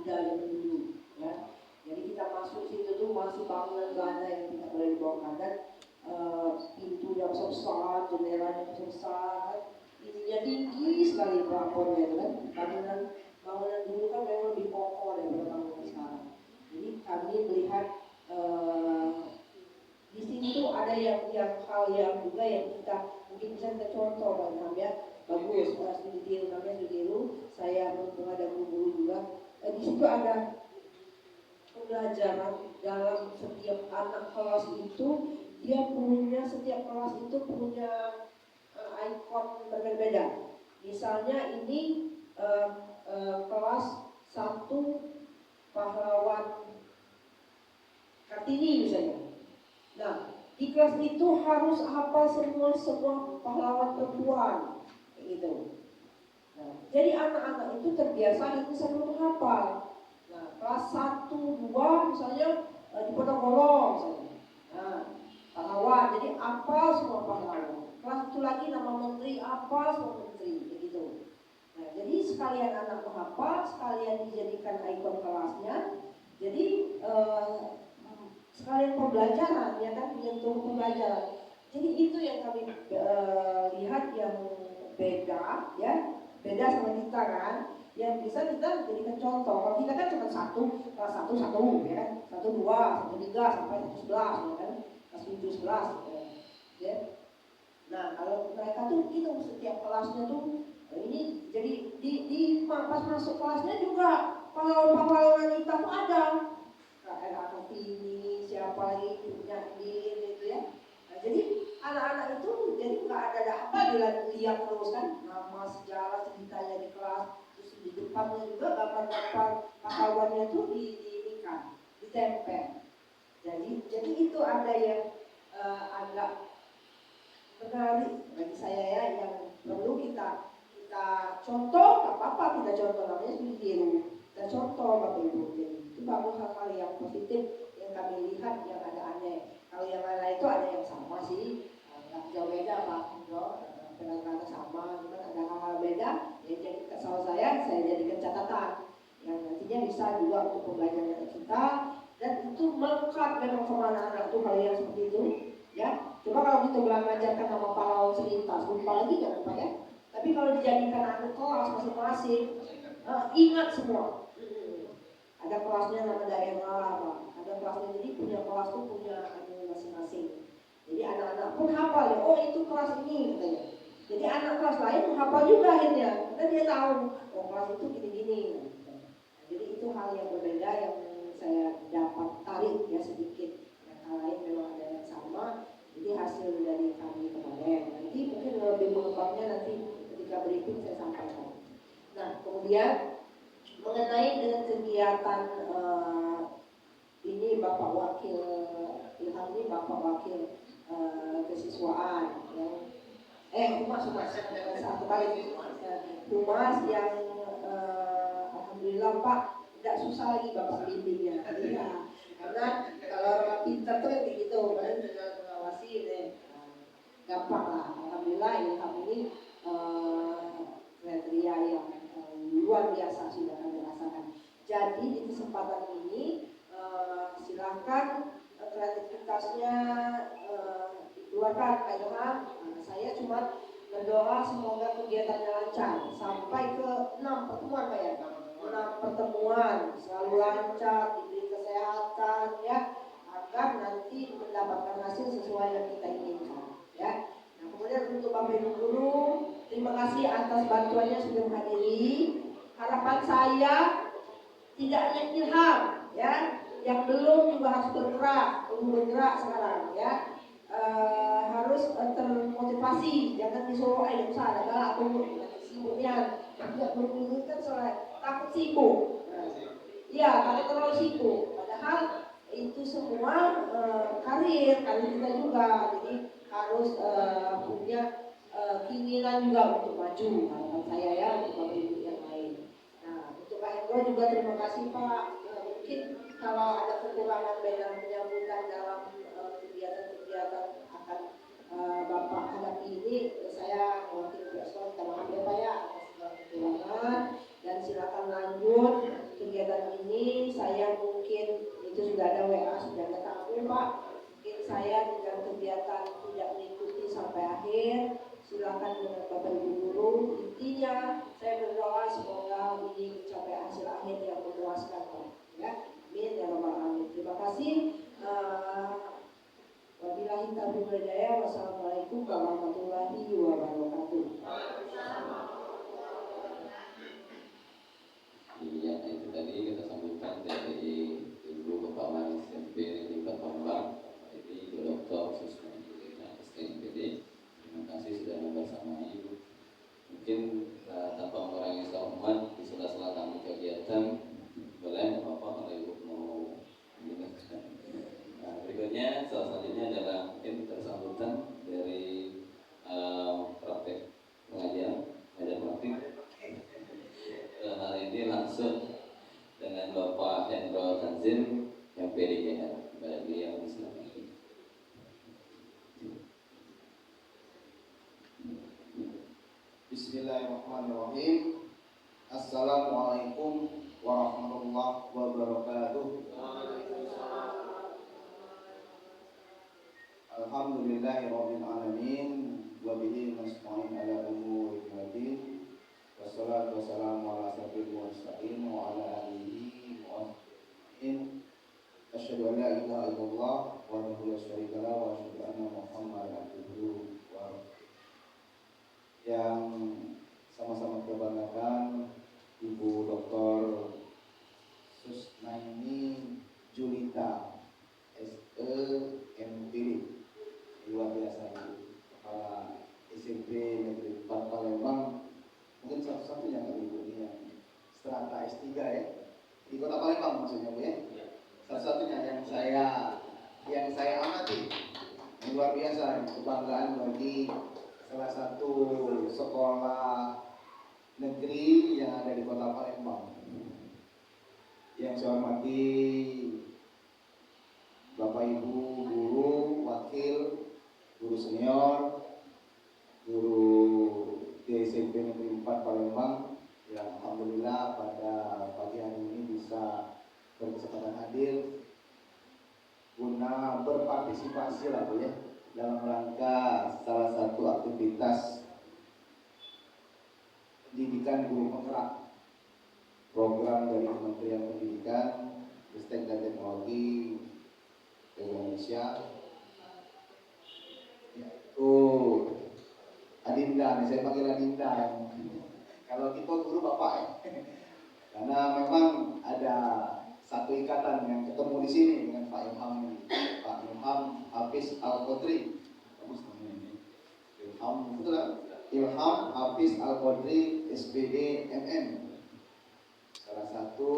Buddha yang dulu, ya. Jadi kita masuk situ tuh masih bangunan Belanda yang tidak boleh dibongkar, dan pintu yang besar, jendela yang besar, ininya tinggi sekali plafonnya itu kan. Bangunan dulu kan memang lebih kokoh daripada bangunan sekarang. Jadi kami melihat di sini tuh ada yang hal yang juga yang kita mungkin bisa kita contoh Pak ya. Bagus, studi tiru, namanya studi tiru. Saya mumpung ada guru juga. Di situ ada pembelajaran dalam setiap anak kelas itu, dia punya, setiap kelas itu punya ikon berbeda-beda. Misalnya ini kelas 1 pahlawan Kartini misalnya. Nah, di kelas itu harus hafal semua pahlawan perempuan, kayak gitu. Nah, jadi anak-anak itu terbiasa itu selalu menghafal. Nah, kelas 1, 2 misalnya di Ponorogo misalnya. Nah, pahlawan, jadi hafal semua pahlawan. Kelas itu lagi nama menteri, hafal semua menteri, kayak gitu. Nah, jadi sekalian anak menghafal, sekalian dijadikan ikon kelasnya. Jadi sekalian pembelajaran, ya kan, menyentuh pembelajaran. Jadi itu yang kami lihat yang beda, ya, beda sama kita kan, yang bisa kita jadikan contoh. Kalau kita kan cuma kelas 1, ya kan, 1, 2, 1, 3 sampai 11, ya kan, kelas 7, 11, ya. Nah, kalau mereka tuh gitu, setiap kelasnya tuh ini, jadi di pas masuk kelasnya juga pahlawan-pahlawan wanita tuh ada. Era Kartini, siapa lagi punya ini gitu ya. Nah, jadi anak-anak itu jadi nggak ada apa dilihat terus kan, nama sejarah ceritanya di kelas, terus di depannya juga gambar-gambar pahlawannya itu diikat, ditempel. Jadi itu ada yang agak menarik bagi saya ya, yang perlu kita contoh. Nggak apa-apa kita contoh, namanya studi tiru, kita contoh Bapak Ibu. Jadi itu bagus, hal-hal yang positif yang kami lihat yang ada aneh. Kalau yang lain-lain itu ada yang sama sih, nggak jauh beda Pak Indro, kadang-kadang sama, cuman ada hal-hal beda. Ya, jadi kalau saya jadikan catatan yang nantinya bisa juga untuk pembelajaran kita, dan itu melekat memang sama anak-anak tuh hal yang seperti itu, ya. Coba kalau kita belajarkan nama pahlawan selintas, lupa lagi jangan Pak ya. Tapi kalau dijadikan anak kelas masing-masing, ingat semua. Ada kelasnya nama daerah, Pak. Ada kelasnya, jadi punya kelas tuh punya masing-masing. Jadi anak-anak pun hafal ya, oh itu kelas ini katanya. Jadi anak kelas lain hafal juga akhirnya, karena dia tahu, oh kelas itu gini-gini. Jadi itu hal yang berbeda yang saya dapat tarik ya sedikit. Yang hal lain memang ada yang sama. Jadi hasil dari kami kemarin. Nanti mungkin lebih mengembangnya nanti ketika briefing saya sampaikan. Nah, kemudian mengenai dengan kegiatan ini Bapak Wakil Ilham, ini Bapak Wakil kesiswaan yang humas satu kali humas yang alhamdulillah Pak tidak susah lagi Bapak bimbingnya. Ya, karena kalau orang pintar tuh kayak gitu, kan dengan mengawasi deh, gampang lah. Alhamdulillah Ilham ini kriteria yang luar biasa sudah kami rasakan. Jadi di kesempatan ini silakan kreativitasnya dikeluarkan Pak Ilham. Saya cuma berdoa semoga kegiatannya lancar sampai ke 6 pertemuan Pak ya. 6 pertemuan selalu lancar, diberi kesehatan ya, agar nanti mendapatkan hasil sesuai yang kita inginkan ya. Nah, kemudian untuk Bapak Ibu guru, terima kasih atas bantuannya sudah menghadiri. Harapan saya tidak hanya Ilham ya, yang belum juga harus bergerak sekarang ya. Harus termotivasi, jangan disuruh ayo usaha adalah aku sibuknya tidak berguru kan soalnya takut sibuk. Iya, takut terlalu sibuk. Padahal itu semua karir kita juga, jadi harus punya keinginan juga untuk maju. Harapan saya ya untuk Bapak Ibu yang lain. Nah, untuk Pak Hendro juga terima kasih Pak. Mungkin kalau ada kekurangan dalam penyambutan dalam kegiatan-kegiatan akan Bapak hadapi ini, saya mewakili pihak sekolah minta maaf ya Pak ya atas segala kekurangan, dan silakan lanjut kegiatan ini sudah ada WA, sudah ketahui Pak, mungkin saya dengan kegiatan tidak mengikuti sampai akhir. Silakan dengan Bapak Ibu guru. Intinya saya berdoa semoga ini mencapai hasil akhir yang memuaskan Pak. Ya, amin ya rabbal alamin. Terima kasih. Wabillahi taufiq wal hidayah. Wassalamualaikum warahmatullahi wabarakatuh. Iya, itu tadi kita sambutkan dari Ibu Kepala SMP Negeri Palembang, Ibu Dr. Susma STMPD. Terima kasih sudah membersamai Ibu. Mungkin tanpa mengurangi hormat di sela-sela kami kegiatan, boleh Bapak kalau Ibu mau menjelaskan. Berikutnya selanjutnya adalah mungkin tersambutan dari praktek pengajar praktik. Hari ini langsung dengan Bapak Hendro Tanzil yang PDGR bagi yang Islam. Bismillahirrahmanirrahim. Assalamualaikum warahmatullahi wabarakatuh. Alhamdulillahirabbil alamin wa bihi nasta'in ala umuri din. Wassalatu wassalamu ala asyrofil mursalin wa ala alihi wa sahbihi. Asyhadu an la ilaha illallah wahdahu la syarika lahu wa asyhadu anna Muhammadan abduhu wa rasuluh. Yang sama-sama kita banggakan Ibu Dr. Susnaini Julita SEMPD, luar biasa Ibu, Kepala SMP Negeri 4 Palembang, mungkin satu-satunya kali Ibu ini yang strata S3 ya di Kota Palembang maksudnya Bu ya. Satu-satunya yang saya amati, luar biasa, kebanggaan bagi salah satu sekolah negeri yang ada di Kota Palembang. Yang saya hormati Bapak Ibu guru, wakil, guru senior, guru di SMP Negeri 4 Palembang yang alhamdulillah pada pagi hari ini bisa berkesempatan hadir guna berpartisipasi lah Bu ya dalam rangka salah satu aktivitas pendidikan guru penggerak program dari Kementerian Pendidikan, Ristek dan Teknologi Indonesia, yaitu Adinda, saya panggil Adinda. Kalau kita guru bapak ya, karena memang ada satu ikatan yang ketemu di sini dengan Pak Ilham ini, Pak Ilham Hafiz Al-Qadri. Ilham Hafiz Al-Qadri SPD MM, salah satu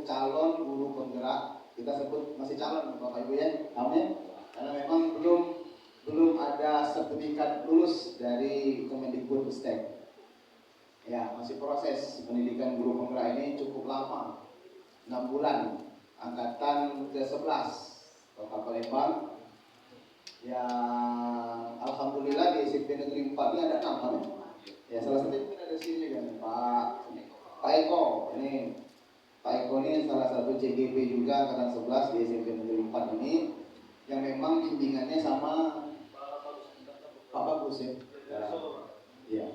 calon guru penggerak. Kita sebut masih calon Bapak Ibu ya, amin. Karena memang belum ada sertifikat lulus dari Kemendikbudristek. Ya, masih proses pendidikan guru penggerak ini cukup lama, 6 bulan, angkatan ke-11 Kota Palembang. Yang alhamdulillah di SMP Negeri 4 ini ada 6 kan? Ya, salah satu mungkin ada sini kan Pak Eko. Ini Pak Eko ini salah satu CGP juga angkatan 11 di SMP Negeri 4 ini, yang memang bimbingannya sama Pak Bagus ya. Ya.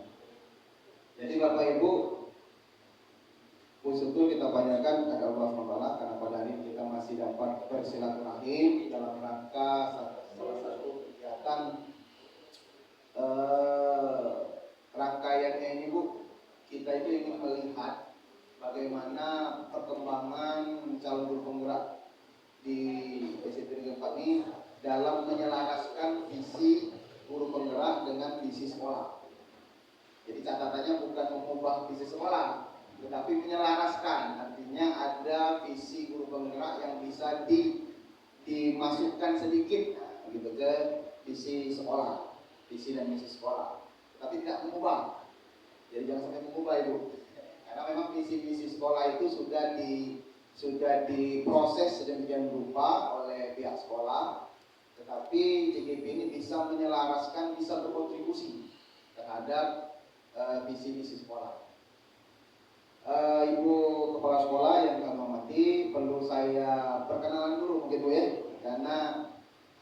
Jadi Bapak Ibu, khusus itu kita panjatkan kepada Allah SWT karena pada hari ini kita masih dapat bersilaturahim dalam rangka salah satu kegiatan rangkaiannya ini Bu. Kita itu ingin melihat bagaimana perkembangan calon guru penggerak di SMP Negeri 4 ini dalam menyelaraskan visi guru penggerak dengan visi sekolah. Jadi catatannya bukan mengubah visi sekolah, tetapi menyelaraskan. Artinya ada visi guru penggerak yang bisa dimasukkan sedikit gitu ke visi sekolah, visi dan misi sekolah, tapi tidak mengubah. Jadi jangan sampai mengubah Ibu. Karena memang visi-visi sekolah itu sudah diproses sedemikian rupa oleh pihak sekolah, tetapi JGP ini bisa menyelaraskan, bisa berkontribusi terhadap visi-visi sekolah. Ibu Kepala Sekolah yang kami hormati, perlu saya perkenalan dulu mungkin Ibu ya, karena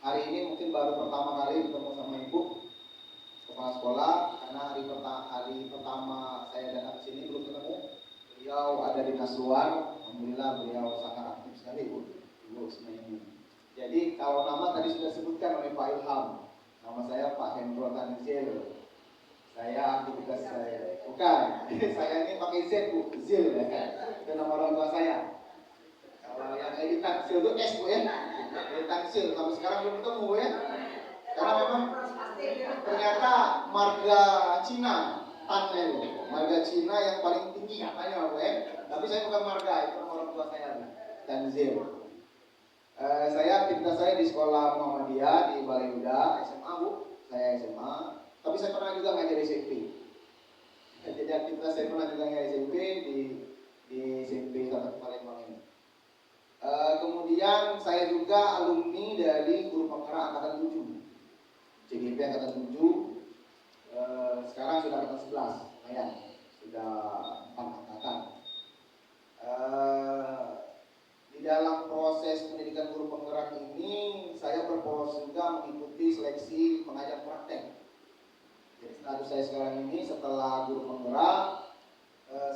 hari ini mungkin baru pertama kali ketemu sama Ibu kepala sekolah, karena hari pertama saya datang ke sini belum ketemu. Beliau ada di dinas luar, alhamdulillah beliau sangat aktif sekali Ibu semuanya ini. Jadi kalau nama tadi sudah sebutkan oleh Pak Ilham, nama saya Pak Hendro Tanzil. Saya aktivitas saya, bukan, saya ini pakai Z Bu, Zil ya, itu nama orang tua saya. Kalau yang Edi Tanzil itu S Bu ya, Edi Tanzil sampai sekarang belum ketemu Bu ya, karena memang ternyata marga Cina, Tannya Bu, marga Cina yang paling tinggi katanya Bu ya, tapi saya bukan marga, itu nama orang tua saya Tanzil. Saya aktivitas saya di sekolah Muhammadiyah di Balai Huda, SMA Bu, saya SMA. Tapi saya pernah juga ngajar SMP. Jadi aktivitas saya pernah juga ngajar SMP di SMP Kota Palembang ini. Kemudian saya juga alumni dari Guru Penggerak Angkatan 7, CGP Angkatan 7. Sekarang sudah angkatan 11, lumayan, sudah 4 angkatan. Di dalam proses pendidikan guru penggerak ini, saya berproses juga mengikuti seleksi pengajar praktek. Jadi status saya sekarang ini setelah guru penggerak,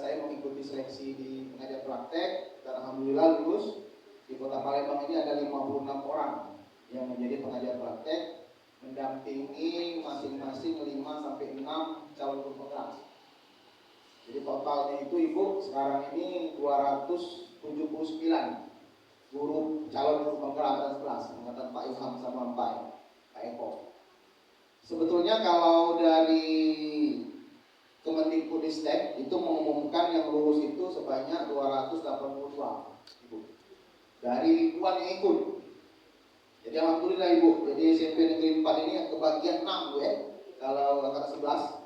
saya mengikuti seleksi di pengajar praktek dan alhamdulillah lulus. Di Kota Palembang ini ada 56 orang yang menjadi pengajar praktek, mendampingi masing-masing 5 sampai 6 calon guru penggerak. Jadi totalnya itu Ibu sekarang ini 279 guru calon guru penggerak angkatan 11, angkatan Pak Ilham sama Pak Eko. Sebetulnya kalau dari Kemendikbudristek itu mengumumkan yang lulus itu sebanyak 282 Ibu. Dari ribuan yang ikut. Jadi alhamdulillah Ibu. Jadi SMP Negeri 4 ini yang kebagian 6 Bu ya. Kalau angkatan 11.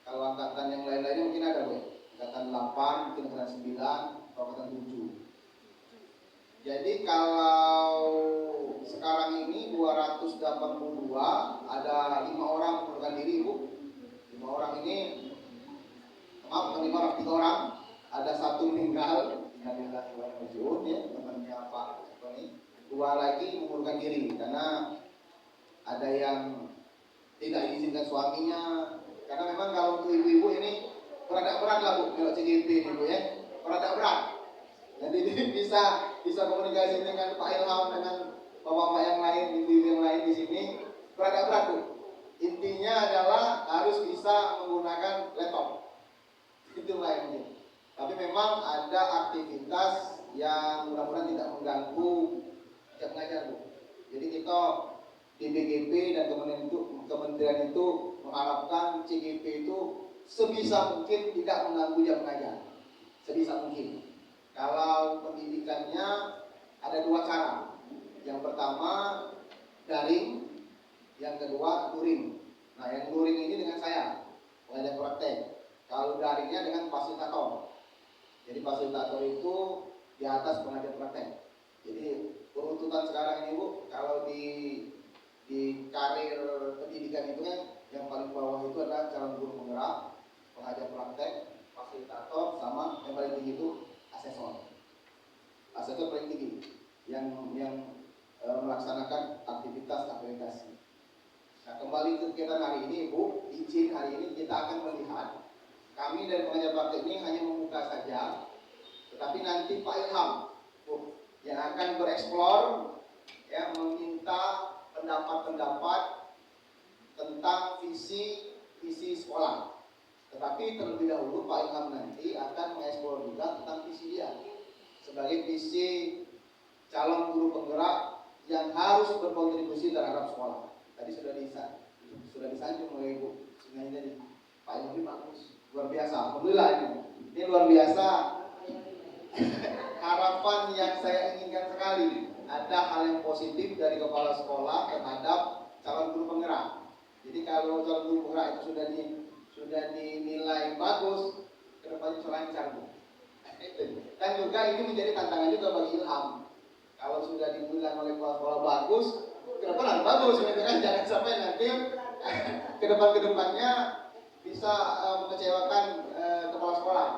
Kalau angkatan yang lain-lainnya mungkin ada Bu ya. Angkatan 8, mungkin angkatan 9, atau angkatan 7. Jadi kalau sekarang ini 282 ada 5 orang mengundurkan diri Bu. 5 orang ini, maaf, 5 orang, 3 orang, ada 1 meninggal, innalillahi wa inna ilaihi raji'un ya, temannya Pak Tony. 2 lagi mengundurkan diri karena ada yang tidak diizinkan suaminya. Karena memang kalau untuk ibu-ibu ini berat lah Bu, kalau CGP ini Bu ya, berat. Jadi bisa komunikasi dengan Pak Ilham, dengan bapak-bapak yang lain, ibu-ibu yang lain di sini, berat Bu. Intinya adalah harus bisa menggunakan laptop. Itulah yang penting. Tapi memang ada aktivitas yang mudah-mudahan tidak mengganggu jam mengajar Bu. Jadi kita di BGP dan kementerian itu mengharapkan CGP itu sebisa mungkin tidak mengganggu jam mengajar. Sebisa mungkin. Kalau pendidikannya ada 2 cara. Yang pertama daring, yang kedua luring. Nah, yang luring ini dengan saya, pengajar praktek. Kalau daringnya dengan fasilitator. Jadi fasilitator itu di atas pengajar praktek. Jadi urutan sekarang ini Bu, kalau di karir pendidikan itu kan yang paling bawah itu adalah calon guru penggerak, pengajar praktek, fasilitator, sama yang paling tinggi itu asesor. Asesor paling tinggi yang melaksanakan aktivitas akreditasi. Nah, kembali ke kegiatan hari ini Bu, izin hari ini kita akan melihat, kami dari pengajar praktek ini hanya membuka saja, tetapi nanti Pak Ilham Bu, yang akan bereksplor, ya, meminta pendapat-pendapat tentang visi sekolah. Tetapi terlebih dahulu Pak Ilham nanti akan mengeksplor juga tentang visi dia sebagai visi calon guru penggerak yang harus berkontribusi terhadap sekolah. Tadi sudah disanjung oleh Ibu Sungai tadi. Pak Ilham bagus, luar biasa. Alhamdulillah ini luar biasa. Harapan yang saya inginkan sekali, ada hal yang positif dari kepala sekolah terhadap calon guru penggerak. Jadi kalau calon guru penggerak itu sudah dinilai bagus, kedepannya lancar Bu. Dan juga ini menjadi tantangan juga bagi Ilham. Kalau sudah dibilang oleh kepala sekolah bagus, kedepan harus bagus, gitu kan? Jangan sampai nanti kedepannya bisa mengecewakan kepala sekolah.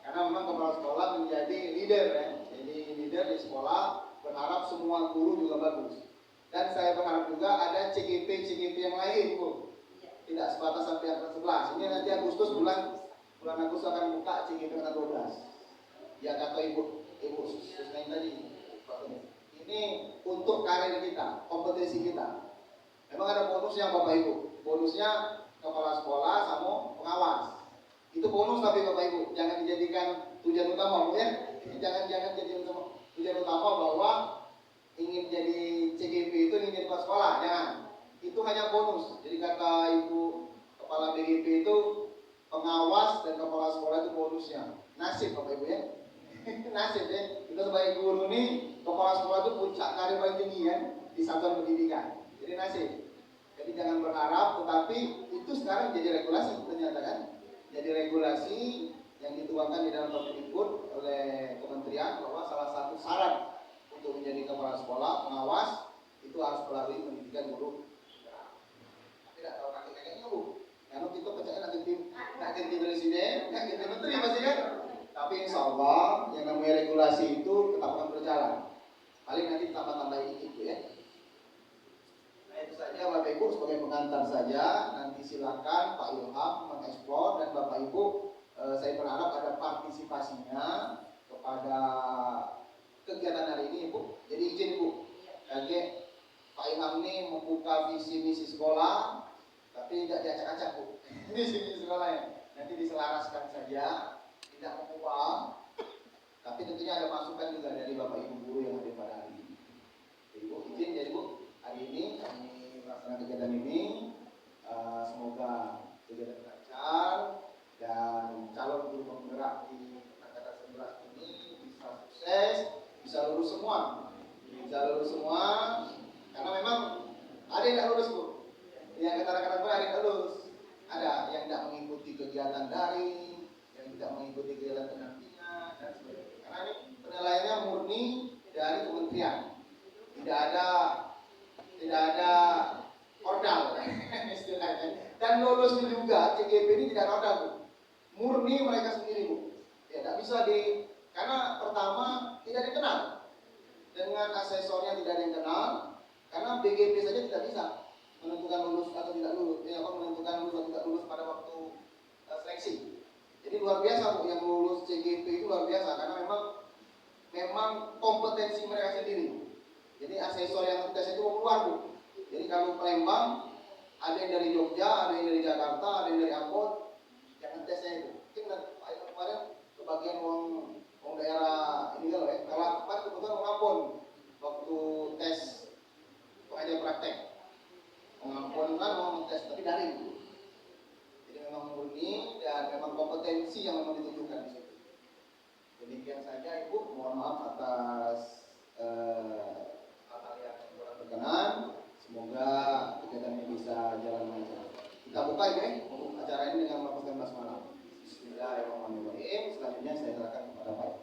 Karena memang kepala sekolah menjadi leader ya. Jadi leader di sekolah berharap semua guru juga bagus. Dan saya berharap juga ada CGP yang lain, Bu. Tidak sebatas sampai angkatan 11. Ini nanti Agustus bulan Agustus akan buka CGP angkatan 12. Ya kata Ibu Susnain tadi. Ini untuk karir kita, kompetisi kita. Memang ada bonusnya Bapak Ibu. Bonusnya kepala sekolah sama pengawas. Itu bonus tapi Bapak Ibu, jangan dijadikan tujuan utama, Bu ya. Jangan jadi tujuan utama bahwa ingin jadi CGP itu ingin jadi kepala sekolah, jangan. Itu hanya bonus. Jadi kata Ibu Kepala BGP itu pengawas dan kepala sekolah itu bonusnya. Nasib Bapak Ibu ya. Nasib ya. Kita sebagai guru ini kepala sekolah itu puncak karir paling tinggi kan di satuan pendidikan. Jadi nasib. Jadi jangan berharap, tetapi itu sekarang jadi regulasi ternyata kan. Jadi regulasi yang dituangkan di dalam Permendikbud oleh kementerian bahwa salah satu syarat untuk menjadi kepala sekolah pengawas itu harus melalui pendidikan guru. Tapi tidak tahu kakek-kakeknya Bu. Karena kita percaya nanti presiden, nanti menteri pasti kan. Tapi insya Allah yang namanya regulasi itu tetap akan berjalan. Paling nanti tambah-tambah dikit ya. Nah itu saja Bapak Ibu sebagai pengantar saja. Nanti silakan Pak Ilham mengeksplor dan Bapak Ibu saya berharap ada partisipasinya kepada kegiatan hari ini Bu. Jadi izin Bu, Kakek Pak Ilham ini membuka visi misi sekolah, tapi tidak diacak-acak Bu. Visi misi sekolahnya nanti diselaraskan saja, tidak mengubah. Tapi tentunya ada masukan juga dari Bapak Ibu guru yang hadir pada hari ini. Jadi Bu, izin jadi Bu, hari ini kami melaksanakan kegiatan ini. Semoga kegiatan lancar dan calon guru penggerak di angkatan 11 ini bisa sukses, bisa lulus semua. Karena memang ada yang tidak lulus Bu. Yang kata-kata ada yang tidak lulus. Ada yang tidak mengikuti kegiatan daring, yang tidak mengikuti kegiatan pendampingan dan sebagainya. Karena ini penilaiannya murni dari kementerian. Tidak ada ordal istilahnya. Dan lulusnya juga CGP ini tidak ada ordal Bu. Murni mereka sendiri Bu. Ya tidak bisa karena pertama tidak dikenal. Dengan asesornya tidak ada yang kenal. Karena BGP saja tidak bisa menentukan lulus atau tidak lulus, menentukan lulus atau tidak lulus pada waktu seleksi. Jadi luar biasa Bu, yang lulus CGP itu luar biasa karena memang kompetensi mereka sendiri. Jadi asesor yang tes itu keluar Bu. Jadi kalau Palembang ada yang dari Jogja, ada yang dari Jakarta, ada yang dari Ambon, yang tesnya itu. Mungkin kemarin kebagian uang daerah ini loh ya. Kalau kemarin kebetulan orang Ambon waktu tes pengajar praktek. Pengampuan kan mau tes tapi daring. Jadi memang murni dan memang kompetensi yang memang ditunjukkan di situ. Demikian saja Ibu, mohon maaf atas hal-hal yang kurang berkenan. Semoga kegiatan ini bisa jalan lancar. Kita buka ya acara ini dengan melafazkan basmalah. Bismillahirrahmanirrahim. Selanjutnya saya serahkan kepada Pak.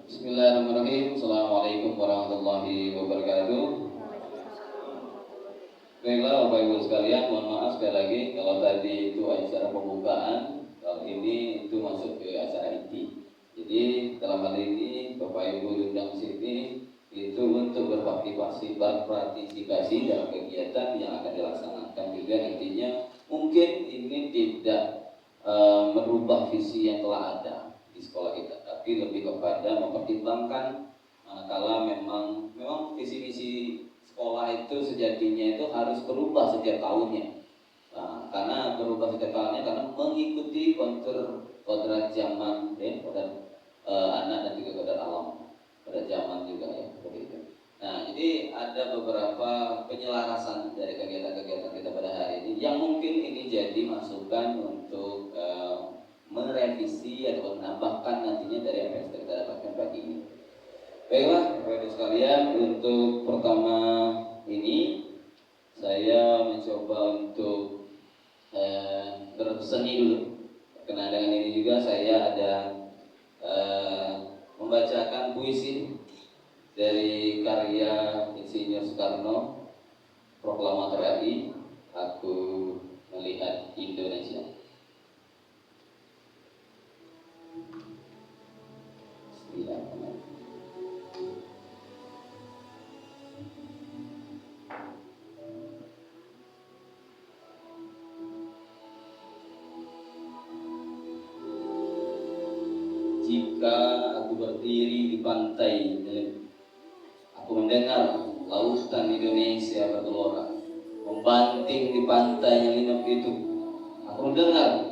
Bismillahirrahmanirrahim. Assalamualaikum warahmatullahi wabarakatuh. Baiklah Bapak Ibu sekalian, mohon maaf sekali lagi kalau tadi itu acara pembukaan, kalau ini itu masuk ke acara inti. Jadi dalam hal ini Bapak Ibu diundang sini itu untuk berpartisipasi dalam kegiatan yang akan dilaksanakan juga nantinya. Mungkin ini tidak merubah visi yang telah ada di sekolah kita, tapi lebih kepada mempertimbangkan manakala memang visi-visi sekolah itu sejatinya itu harus berubah setiap tahunnya. Nah, karena berubah setiap tahunnya karena mengikuti kodrat zaman ya, kodrat anak dan juga kodrat alam pada zaman juga ya seperti itu. Nah, jadi ada beberapa penyelarasan dari kegiatan-kegiatan kita pada hari ini yang mungkin ini jadi masukan untuk merevisi atau menambahkan nantinya dari apa yang kita dapatkan pagi ini. Baiklah, Bapak Ibu sekalian, untuk pertama ini saya mencoba untuk berseni dulu. Karena dengan ini juga saya ada membacakan puisi dari karya Insinyur Soekarno, Proklamator RI, Aku Melihat Indonesia. Bismillahirrahmanirrahim. Jika aku berdiri di pantai, aku mendengar lautan Indonesia bergelora, membanting di pantai yang inap itu. Aku mendengar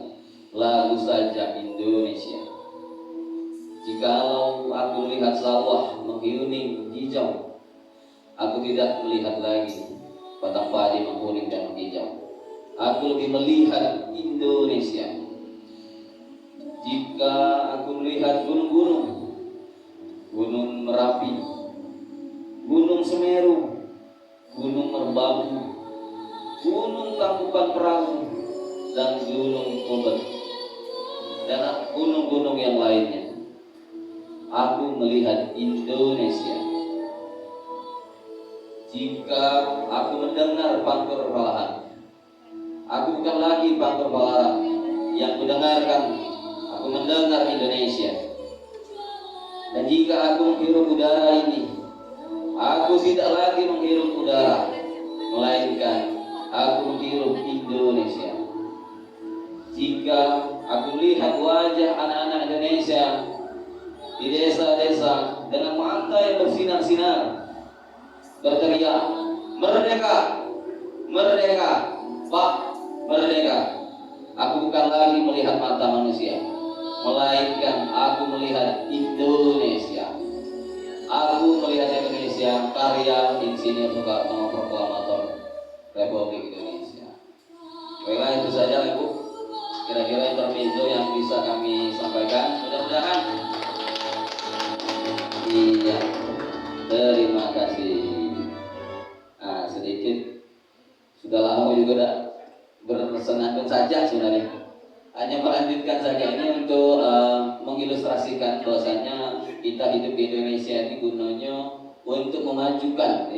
lagu saja Indonesia. Jikalau aku melihat sawah menghiuning hijau, aku tidak melihat lagi batang padi mengkuning dan menghijau. Aku lebih melihat Indonesia. Jika aku melihat gunung-gunung, Gunung Merapi, Gunung Semeru, Gunung Merbabu, Gunung Tangkuban Perahu, dan Gunung Kober, dan gunung-gunung yang lainnya, aku melihat Indonesia. Jika aku mendengar pangkur palahan, aku bukan lagi pangkur palahan yang kudengarkan. Aku mendengar Indonesia. Dan jika aku menghirup udara ini, aku tidak lagi menghirup udara, melainkan aku menghirup Indonesia. Jika aku melihat wajah anak-anak Indonesia di desa-desa dengan mata yang bersinar-sinar, berteriak, "Merdeka! Merdeka! Pak, merdeka!" Aku bukan lagi melihat mata manusia, melainkan aku melihat Indonesia. Aku melihat Indonesia, karya Insinyur Soekarno, Proklamator Republik Indonesia. Baiklah, itu saja Ibu, kira-kira intermezzo yang bisa kami sampaikan. Mudah-mudahan. Iya, terima kasih. Nah, sedikit sudah lama juga bersenandung saja sebenarnya. Hanya melanjutkan saja ini untuk mengilustrasikan bahwasanya kita hidup di Indonesia ini gunanya untuk memajukan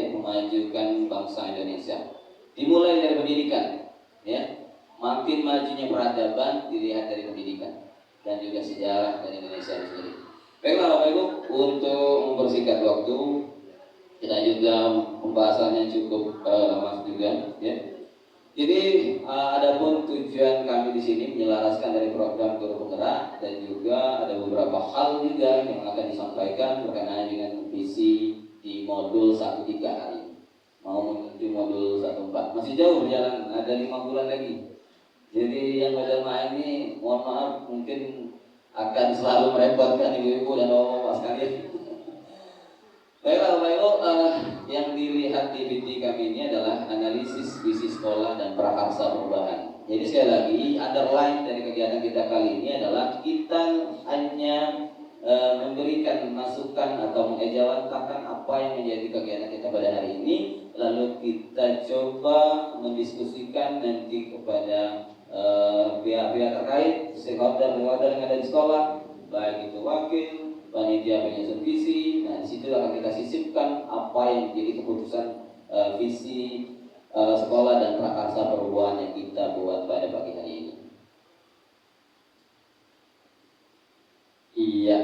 bangsa Indonesia. Dimulai dari pendidikan, ya. Makin majunya peradaban dilihat dari pendidikan dan juga sejarah dari Indonesia sendiri. Baiklah Bapak Ibu, untuk mempersingkat waktu, kita juga pembahasannya cukup lama juga, ya. Jadi adapun tujuan kami di sini menyelaraskan dari program Guru Penggerak, dan juga ada beberapa hal juga yang akan disampaikan berkenaan dengan visi di modul 13 hari ini. Mau menuju modul 14, masih jauh berjalan, ada 5 bulan lagi. Jadi yang model ini, mohon maaf, mungkin akan selalu merepotkan ibu-ibu dan bapak-bapak sekalian. Baiklah Bapak Ibu, yang dilihat di VT kami ini adalah analisis visi sekolah dan prakarsa perubahan. Jadi sekali lagi, underline dari kegiatan kita kali ini adalah kita hanya memberikan masukan atau mengejawantakan apa yang menjadi kegiatan kita pada hari ini, lalu kita coba mendiskusikan nanti kepada pihak-pihak terkait, stakeholder yang ada di sekolah, baik itu wakil, panitia penyusun visi. Nah, di situ akan kita sisipkan apa yang menjadi keputusan visi sekolah dan prakarsa perubahan yang kita buat pada pagi hari ini. Iya,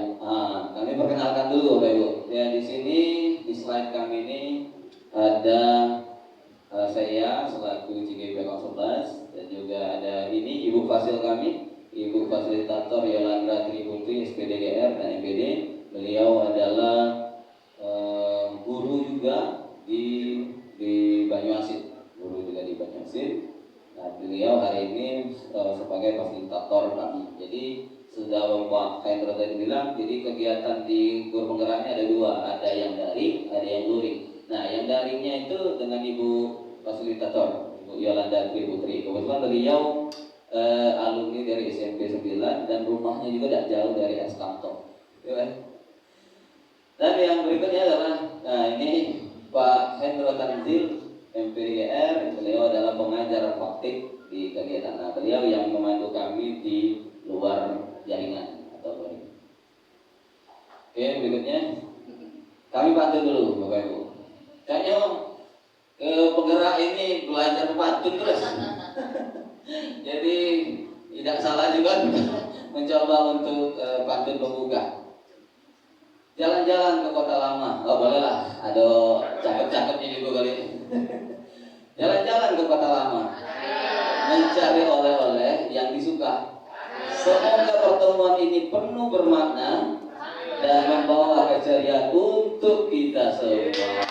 kami perkenalkan dulu Bapak Ibu. Ya, di sini di slide kami ini ada saya selaku JGP 11, dan juga ada ini Ibu Fasil kami, Ibu Fasilitator Yolanda Triputri, SPDGR dan MPD. Beliau adalah guru juga di Banyuasin, Nah, beliau hari ini sebagai fasilitator kami. Jadi sudah Bapak Hendro tadi bilang, jadi kegiatan di Guru Penggeraknya ada 2, ada yang daring, ada yang luring. Nah, yang daringnya itu dengan Ibu Fasilitator, Ibu Yolanda Triputri. Kebetulan beliau alumni dari SMP 9 dan rumahnya juga tidak jauh dari Eskanto. Dan yang berikutnya adalah, ini Pak Hendro Tanzil, MPDGR. Beliau adalah pengajar praktik di kegiatan. Nah, beliau yang memandu kami di luar jaringan atau luring. Oke, berikutnya kami pantun dulu Bapak Ibu. Kayaknya penggerak ini belajar pantun terus. Jadi tidak salah juga mencoba untuk pantun pembuka. Jalan-jalan ke kota lama, bolehlah, ada cakep-cakepnya juga kali. Jalan-jalan ke kota lama, mencari oleh-oleh yang disuka. Semoga pertemuan ini penuh bermakna dan membawa keceriaan untuk kita semua.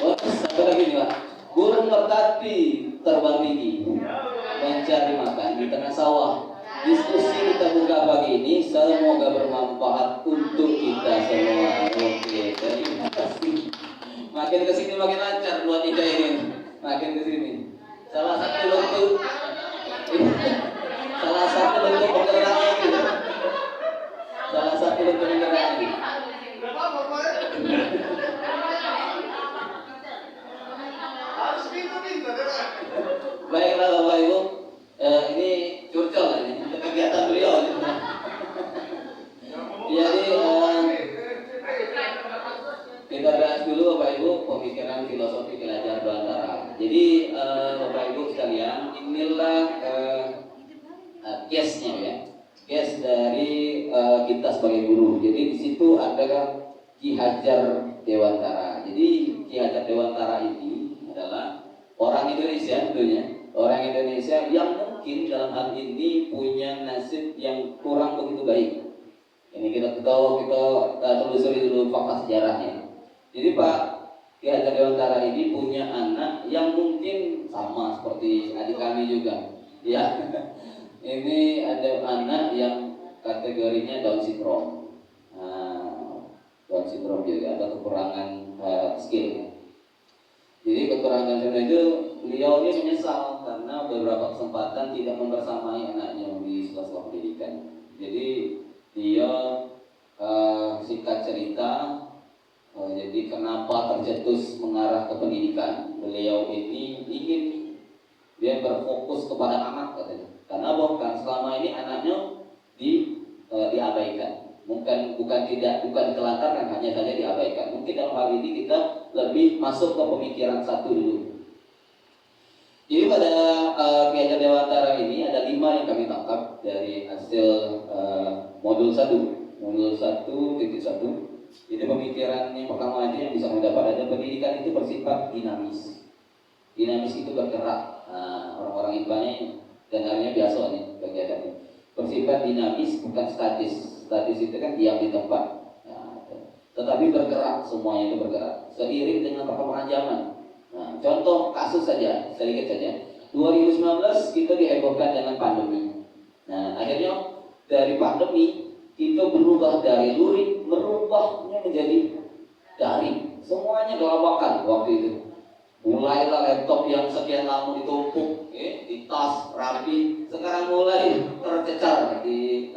Oh, satu lagi nih Pak. Burung merpati terbang tinggi mencari makan di tengah sawah. Diskusi kita buka pagi ini semoga bermanfaat untuk kita semua. Oke, terima kasih. Makin kesini makin lancar buat ide ini. Makin kesini. Salah satu bentuk penggeraknya itu. Salah satu bentuk penggeraknya itu. Baiklah Bapak Ibu, ini curcol ini untuk kegiatan beliau. Jadi kita bahas dulu Bapak Ibu pemikiran filosofi belajar Belantara. Jadi Bapak Ibu sekalian, inilah case-nya ya, case dari kita sebagai guru. Jadi di situ ada Ki Hajar Dewantara. Jadi Ki Hajar Dewantara ini adalah orang Indonesia tentunya, orang Indonesia yang mungkin dalam hal ini punya nasib yang kurang begitu baik. Ini kita telusuri dulu fakta sejarahnya. Jadi Pak Ki Hajar Dewantara ini punya anak yang mungkin sama seperti adik kami juga. Ya, ini ada anak yang kategorinya Down syndrome. Down syndrome juga ada kekurangan skill. Jadi kekurangan syndrome itu beliau ini menyesal karena beberapa kesempatan tidak membersamai anaknya di sekolah pendidikan. Jadi dia singkat cerita, jadi kenapa tercetus mengarah ke pendidikan? Beliau ini ingin dia berfokus kepada anak katanya. Karena bukan selama ini anaknya diabaikan. Bukan ditelantarkan, hanya saja diabaikan. Mungkin dalam hal ini kita lebih masuk ke pemikiran satu dulu. Jadi pada Ki Hajar Dewantara ini ada 5 yang kami tangkap dari hasil modul 1. Modul 1.1. Jadi pemikiran yang pertama itu yang bisa mendapat ada pendidikan itu bersifat dinamis. Dinamis itu bergerak. Orang-orang IPA-nya dan akhirnya biasa nih kegiatannya. Bersifat dinamis bukan statis. Statis itu kan diam di tempat. Tetapi bergerak, semuanya itu bergerak seiring dengan perkembangan zaman. Contoh kasus saja, sedikit saja. 2019 kita dihebohkan dengan pandemi. Akhirnya dari pandemi kita berubah dari luring, merubahnya menjadi daring. Semuanya kelabakan waktu itu. Mulailah laptop yang sekian lama ditumpuk di tas rapi, sekarang mulai tercecar di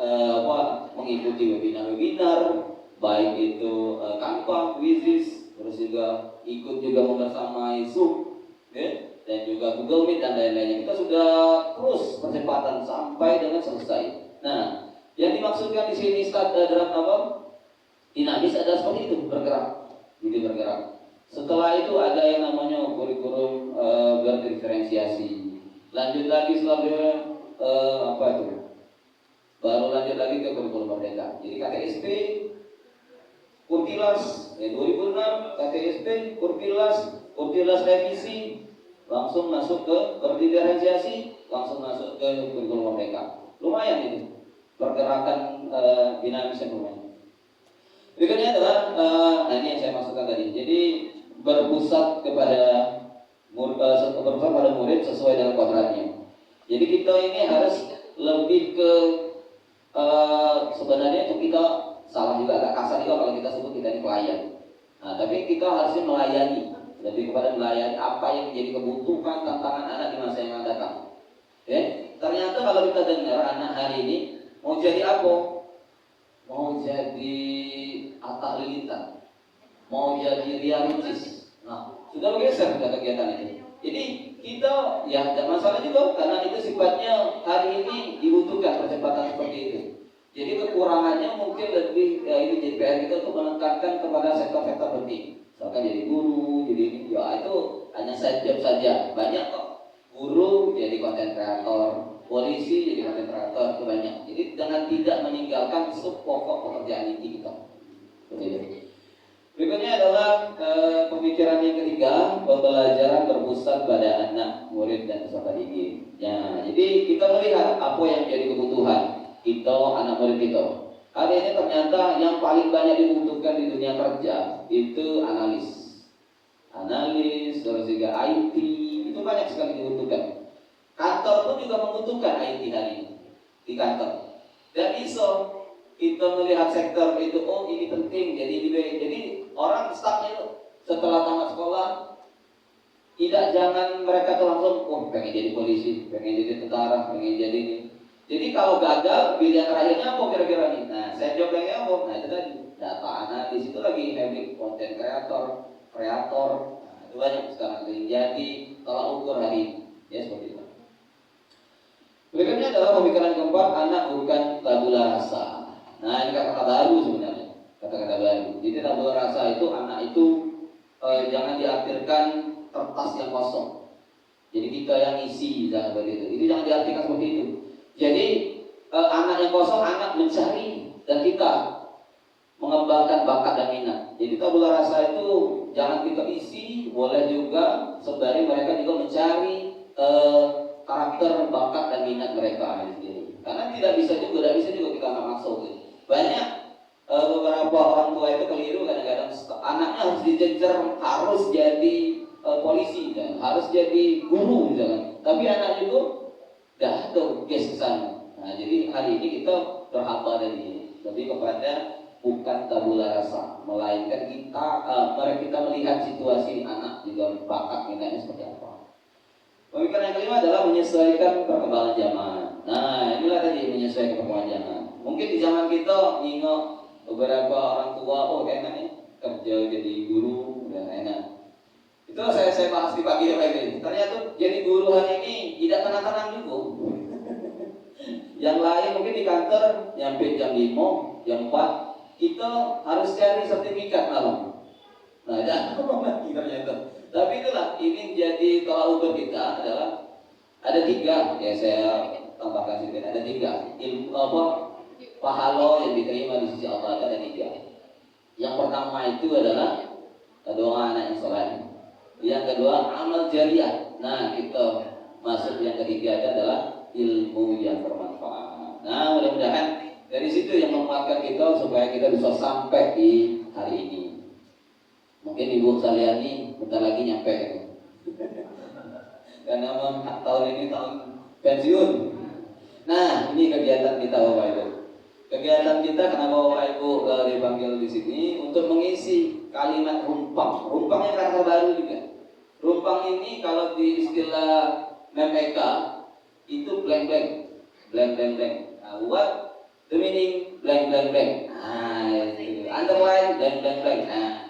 mengikuti webinar-webinar, baik itu Canva, Quizizz, terus juga ikut juga membersamai Zoom, dan juga Google Meet dan lain-lainnya. Kita sudah terus percepatan sampai dengan selesai. Nah, yang dimaksudkan di sini dalam dinamis adalah seperti itu, bergerak, jadi bergerak. Setelah itu ada yang namanya kurikulum berdiferensiasi. Lanjut lagi selanjutnya baru lanjut lagi ke kurikulum merdeka. Jadi KTSP, Kurtilas 2006, KTSP, Kurtilas revisi, langsung masuk ke berdiferensiasi, langsung masuk ke kurikulum merdeka. Lumayan itu pergerakan dinamisnya lumayan. Berikutnya adalah ini yang saya maksudkan tadi. Jadi berpusat kepada murid sesuai dengan kodratnya. Jadi kita ini harus lebih ke sebenarnya itu kita salah juga, agak kasar juga kalau kita sebut kita ini pelayan. Tapi kita harusnya melayani, lebih kepada melayani apa yang menjadi kebutuhan tantangan anak di masa yang akan datang. Ternyata kalau kita dengar anak hari ini mau jadi apa? Mau jadi Atta Halilintar, mau jadi realitis. Sudah bergeser pada kegiatan itu. Jadi kita ya tidak masalah juga karena itu sifatnya hari ini dibutuhkan percepatan seperti itu. Jadi kekurangannya mungkin lebih ini jadi PR kita untuk menekankan kepada sektor-sektor penting. Misalkan jadi guru, jadi ini ya itu hanya side job saja. Banyak kok guru jadi content creator, polisi jadi content creator, itu banyak. Jadi dengan tidak meninggalkan sub pokok pekerjaan inti kita. Begitu. Berikutnya adalah pemikiran yang ketiga, pembelajaran berpusat pada anak, murid dan peserta didik. Ya, jadi kita melihat apa yang jadi kebutuhan kita, anak murid kita. Hari ini ternyata yang paling banyak dibutuhkan di dunia kerja itu analis, terus juga IT, itu banyak sekali dibutuhkan. Kantor pun juga membutuhkan IT hari ini di kantor. Dan iso kita melihat sektor itu, oh ini penting, jadi orang stucknya setelah tamat sekolah, tidak jangan mereka tuh langsung, oh pengen jadi polisi, pengen jadi tentara, pengen jadi ini. Jadi kalau gagal, pilihan terakhirnya apa kira-kira nih? Nah, saya jawab yang apa? Nah itu tadi, data analis itu lagi heavy, content kreator. Nah, itu banyak sekarang jadi tolak ukur hari ini. Ya seperti itu. Berikutnya adalah pemikiran keempat, anak bukan tabula rasa. Nah ini kata-kata baru sebenarnya, kata-kata baru. Jadi tabula rasa itu anak itu jangan diartikan kertas yang kosong. Jadi kita yang isi jangan begitu. Itu jangan diartikan seperti itu. Jadi anak yang kosong, anak mencari dan kita mengembangkan bakat dan minat. Jadi tabula rasa itu jangan kita isi, boleh juga sembari mereka juga mencari karakter, bakat dan minat mereka sendiri. Karena tidak bisa juga kita nggak masuk. Banyak beberapa orang tua itu keliru kadang-kadang anaknya harus dijejer, harus jadi polisi dan harus jadi guru misalnya. Tapi anak itu dah tuh guys kesana. Nah jadi hari ini kita berhamba dari lebih kepada bukan tabula rasa, melainkan kita melihat situasi anak juga bakat minatnya seperti apa. Pemikiran yang kelima adalah menyesuaikan perkembangan zaman. Nah inilah tadi menyesuaikan perkembangan zaman. Mungkin di zaman kita nengok beberapa orang tua, oh enak nih kerja jadi guru dan enak. Itu saya bahas di pagi lagi. Ternyata jadi guru hari ini tidak tenang-tenang juga. Yang lain mungkin di kantor nyampe jam 5, jam 4 kita harus cari sertifikat malam. Nah, jangan lagi ternyata. Tapi itulah ini jadi tolak ukur kita adalah ada 3 ya saya tambahkan sedikit, ada 3 ilmu pahala yang diterima di sisi Allah ada 3. Yang pertama itu adalah doa anak yang soleh. Yang kedua amal jariah. Nah kita masuk yang ketiga adalah ilmu yang bermanfaat. Nah mudah-mudahan dari situ yang menguatkan kita supaya kita bisa sampai di hari ini. Mungkin Ibu Saliani bentar lagi nyampe karena tahun ini tahun pensiun. Nah ini kegiatan kita Bapak Ibu. Kegiatan kita kenapa Bapak Ibu dipanggil di sini untuk mengisi kalimat rumpang. Rumpang yang kata baru juga. Rumpang ini kalau di istilah MEMEK itu blank. Nah, what the meaning blank. Nah, itu. Underline blank. Nah,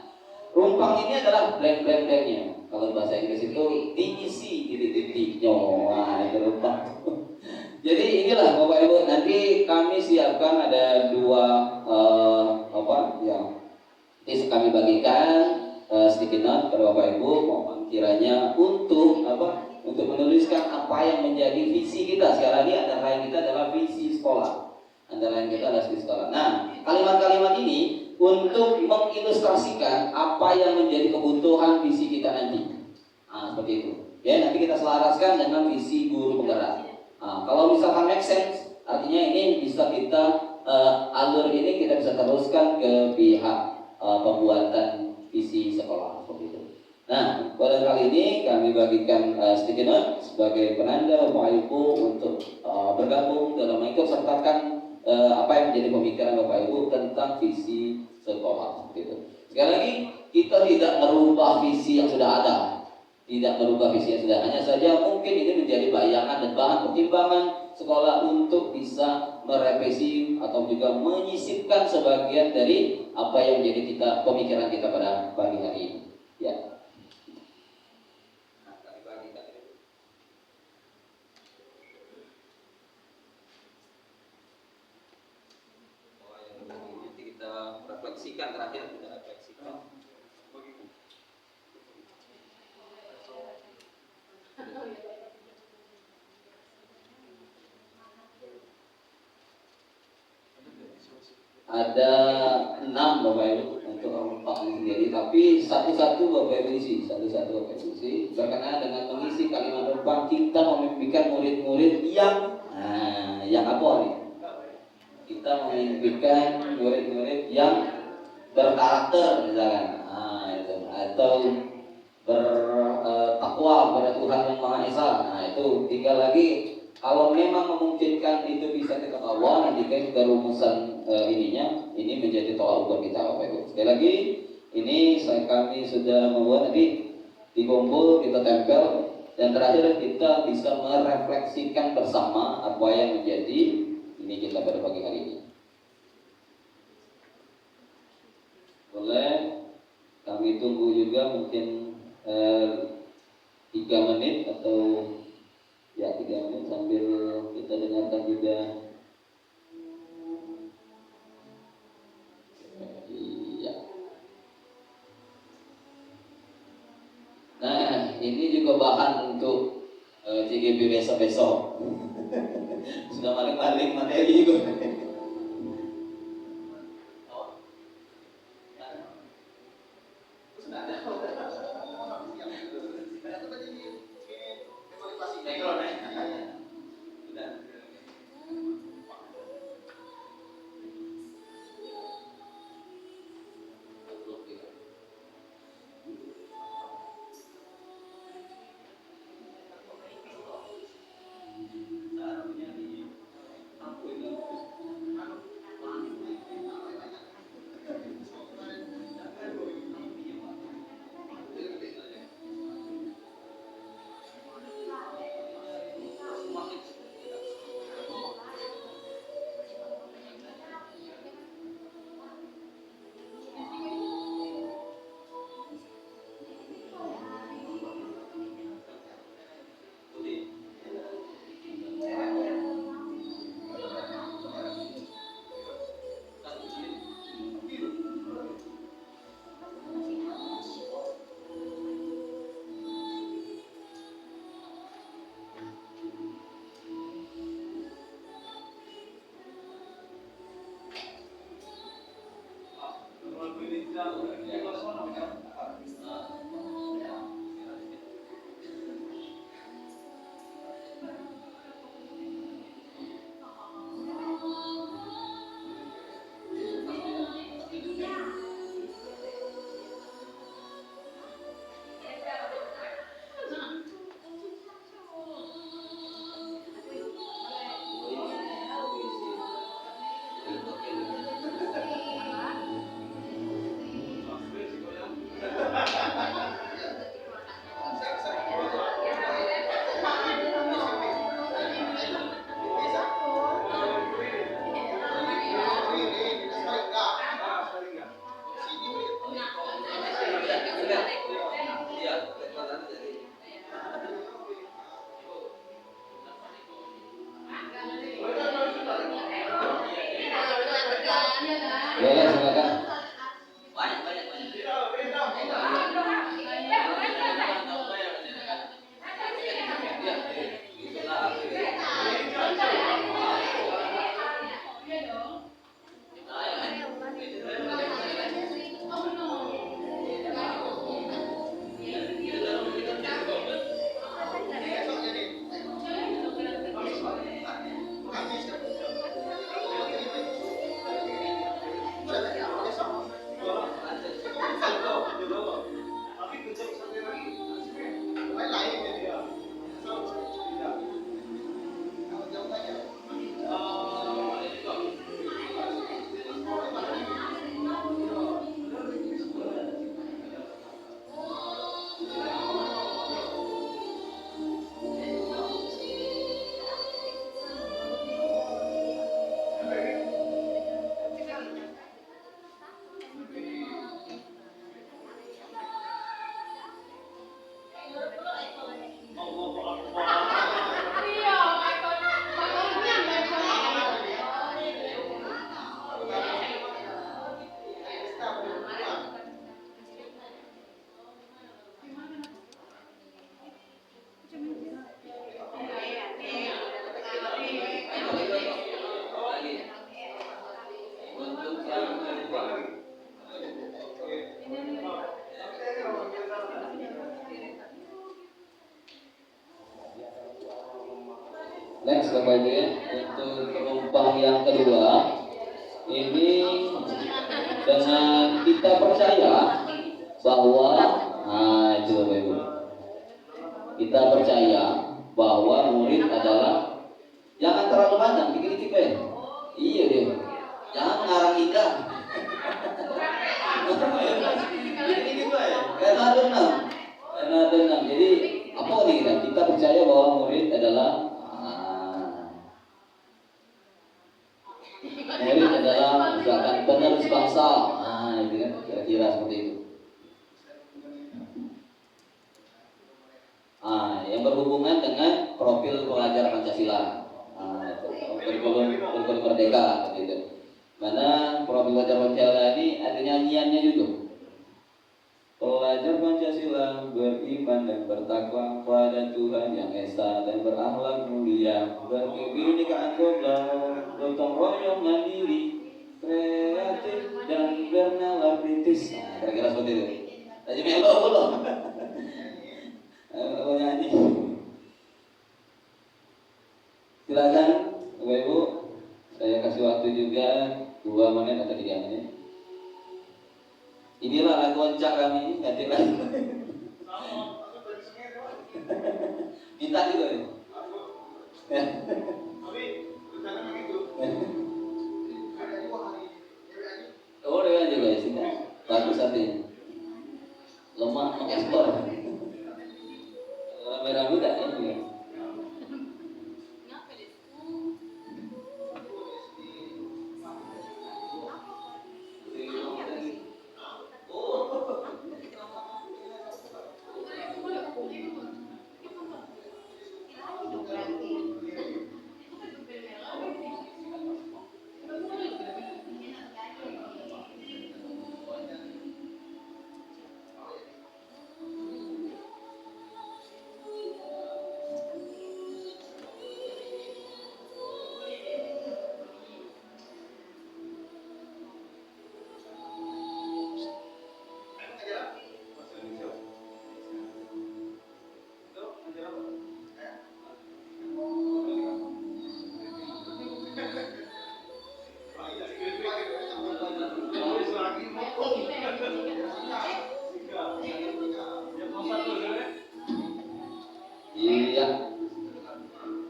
rumpang ini adalah blank-blanknya. Kalau bahasa Inggris itu diisi titik-titiknya. Wah, itu rumpang. Jadi inilah Bapak Ibu, nanti kami siapkan ada 2 kami bagikan sedikit note kepada Bapak Ibu, mohon kiranya untuk menuliskan apa yang menjadi visi kita. Sekali lagi antara lain kita adalah visi sekolah. Nah, kalimat-kalimat ini untuk mengilustrasikan apa yang menjadi kebutuhan visi kita nanti. Nah, seperti itu. Ya, nanti kita selaraskan dengan visi guru penggerak. Nah, kalau misalkan make sense, artinya ini bisa kita alur ini kita bisa teruskan ke pihak pembuatan visi sekolah seperti itu. Nah, pada kali ini kami bagikan sticky note sebagai penanda Bapak Ibu untuk bergabung dalam mengikut sertakan apa yang menjadi pemikiran Bapak Ibu tentang visi sekolah seperti itu. Sekali lagi, kita tidak merubah visi yang sudah ada. Hanya saja mungkin ini menjadi bayangan dan bahan pertimbangan sekolah untuk bisa merevisi atau juga menyisipkan sebagian dari apa yang menjadi pemikiran kita pada pagi hari ini. Ya. Nanti kita refleksikan terakhir kita refleksikan. Ada 6 Bapak Ibu. untuk Pak sendiri, tapi satu-satu Bapak Ibu isi, berkenaan dengan mengisi kalimat rempah kita memimpikan murid-murid yang apa nih? Kita memimpikan murid-murid yang berkarakter misalkan, atau bertakwa kepada Tuhan yang Maha Esa. Nah itu tinggal lagi kalau memang memungkinkan itu bisa kita bawa nanti kan ke rumusan ini menjadi tolak ukur kita Bapak Ibu. Sekali lagi ini kami sudah membuat nanti dikumpul kita tempel dan terakhir kita bisa merefleksikan bersama apa yang menjadi ini kita pada pagi hari ini. Boleh kami tunggu juga mungkin 3 menit atau 3 menit sambil kita dengarkan juga. Iya. Nah ini juga bahan untuk CGP besok-besok. Sudah maling-maling materi juga. Boleh silakan. Next Bapak Ibu ya, untuk penumpang yang kedua ini dengan kita percaya bahwa itu Bapak Ibu, kita percaya bahwa murid adalah jangan terlalu banyak dikit-dikit ya. Iya deh, jangan ngarang indah. Dikit-dikit ya, karena ada enam. Jadi apa nih kita percaya bahwa murid adalah misalkan penerus bangsa, itu kan kira-kira seperti itu. Yang berhubungan dengan profil pelajar Pancasila, kurikulum merdeka, gitu. Mana profil pelajar Pancasila ini ada nyanyiannya juga. Pelajar Pancasila beriman dan bertakwa pada Tuhan yang esa dan berakhlak mulia, berkebinekaan tunggal, gotong royong mandiri, kreatif dan bernalar kritis. Kira-kira seperti itu. Tadi melo belum? Nyanyi. Silakan, Bapak Ibu. Saya kasih waktu juga 2 menit atau 3 menit. Inilah lagu oncak kami, ganti lagi. Minta juga nih. Oh, dia juga ya sih. Bagus artinya. Lemah mengekspor. Rame-rame tak ya juga.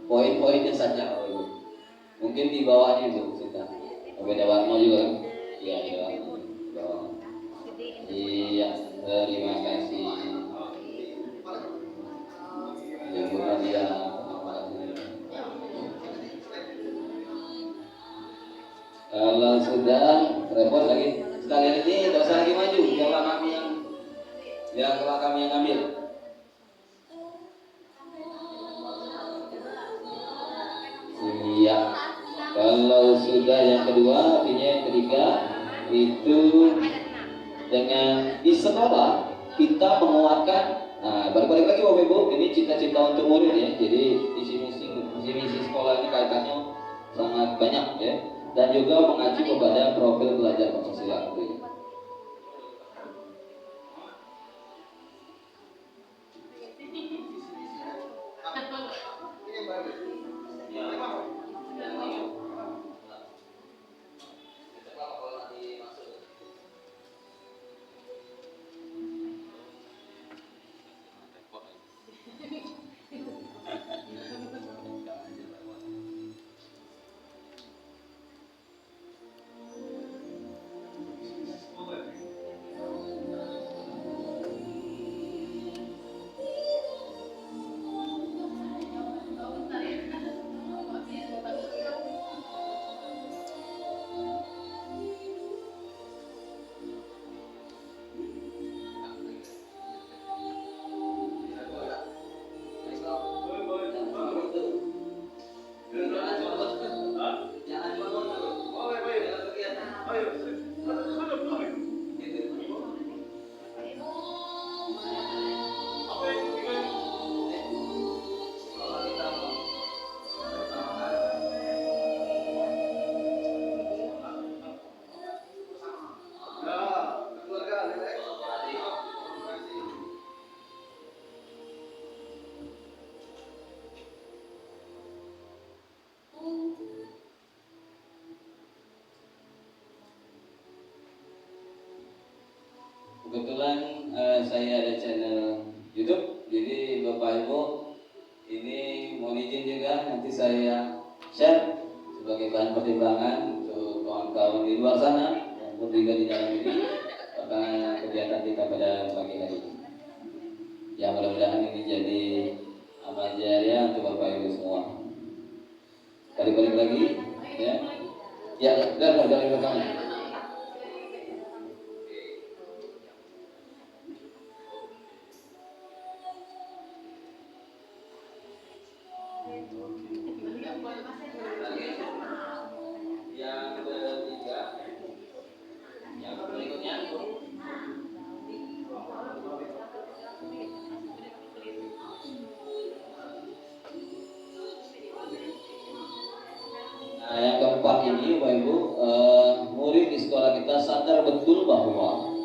Poin-poinnya saja, mungkin di bawahnya itu kita beda warna juga kan? Iya, beda warna. Iya, terima kasih. Ya, bukan dia. Kalau sudah repot lagi, sekalian ini tidak usah lagi maju, biarlah kami yang ambil. Iya. Kalau sudah yang kedua, artinya yang ketiga itu dengan di sekolah kita menguatkan. Balik lagi Bapak Ibu, ini cita-cita untuk murid ya. Jadi visi sekolah ini kaitannya sangat banyak ya, dan juga mengacu kepada profil belajar Pancasila. Kebetulan saya ada channel YouTube, jadi Bapak Ibu ini mohon izin juga nanti saya share sebagai bahan pertimbangan untuk kawan-kawan di luar sana maupun juga di dalam ini tentang kegiatan kita pada pagi hari ini. Ya mudah-mudahan ini jadi amal jariah untuk Bapak Ibu semua. Balik lagi, ya. Ya, sudah rekam. Yang ketiga, yang berikutnya. Nah, yang keempat ini, Bapak Ibu, murid di sekolah kita sadar betul bahwa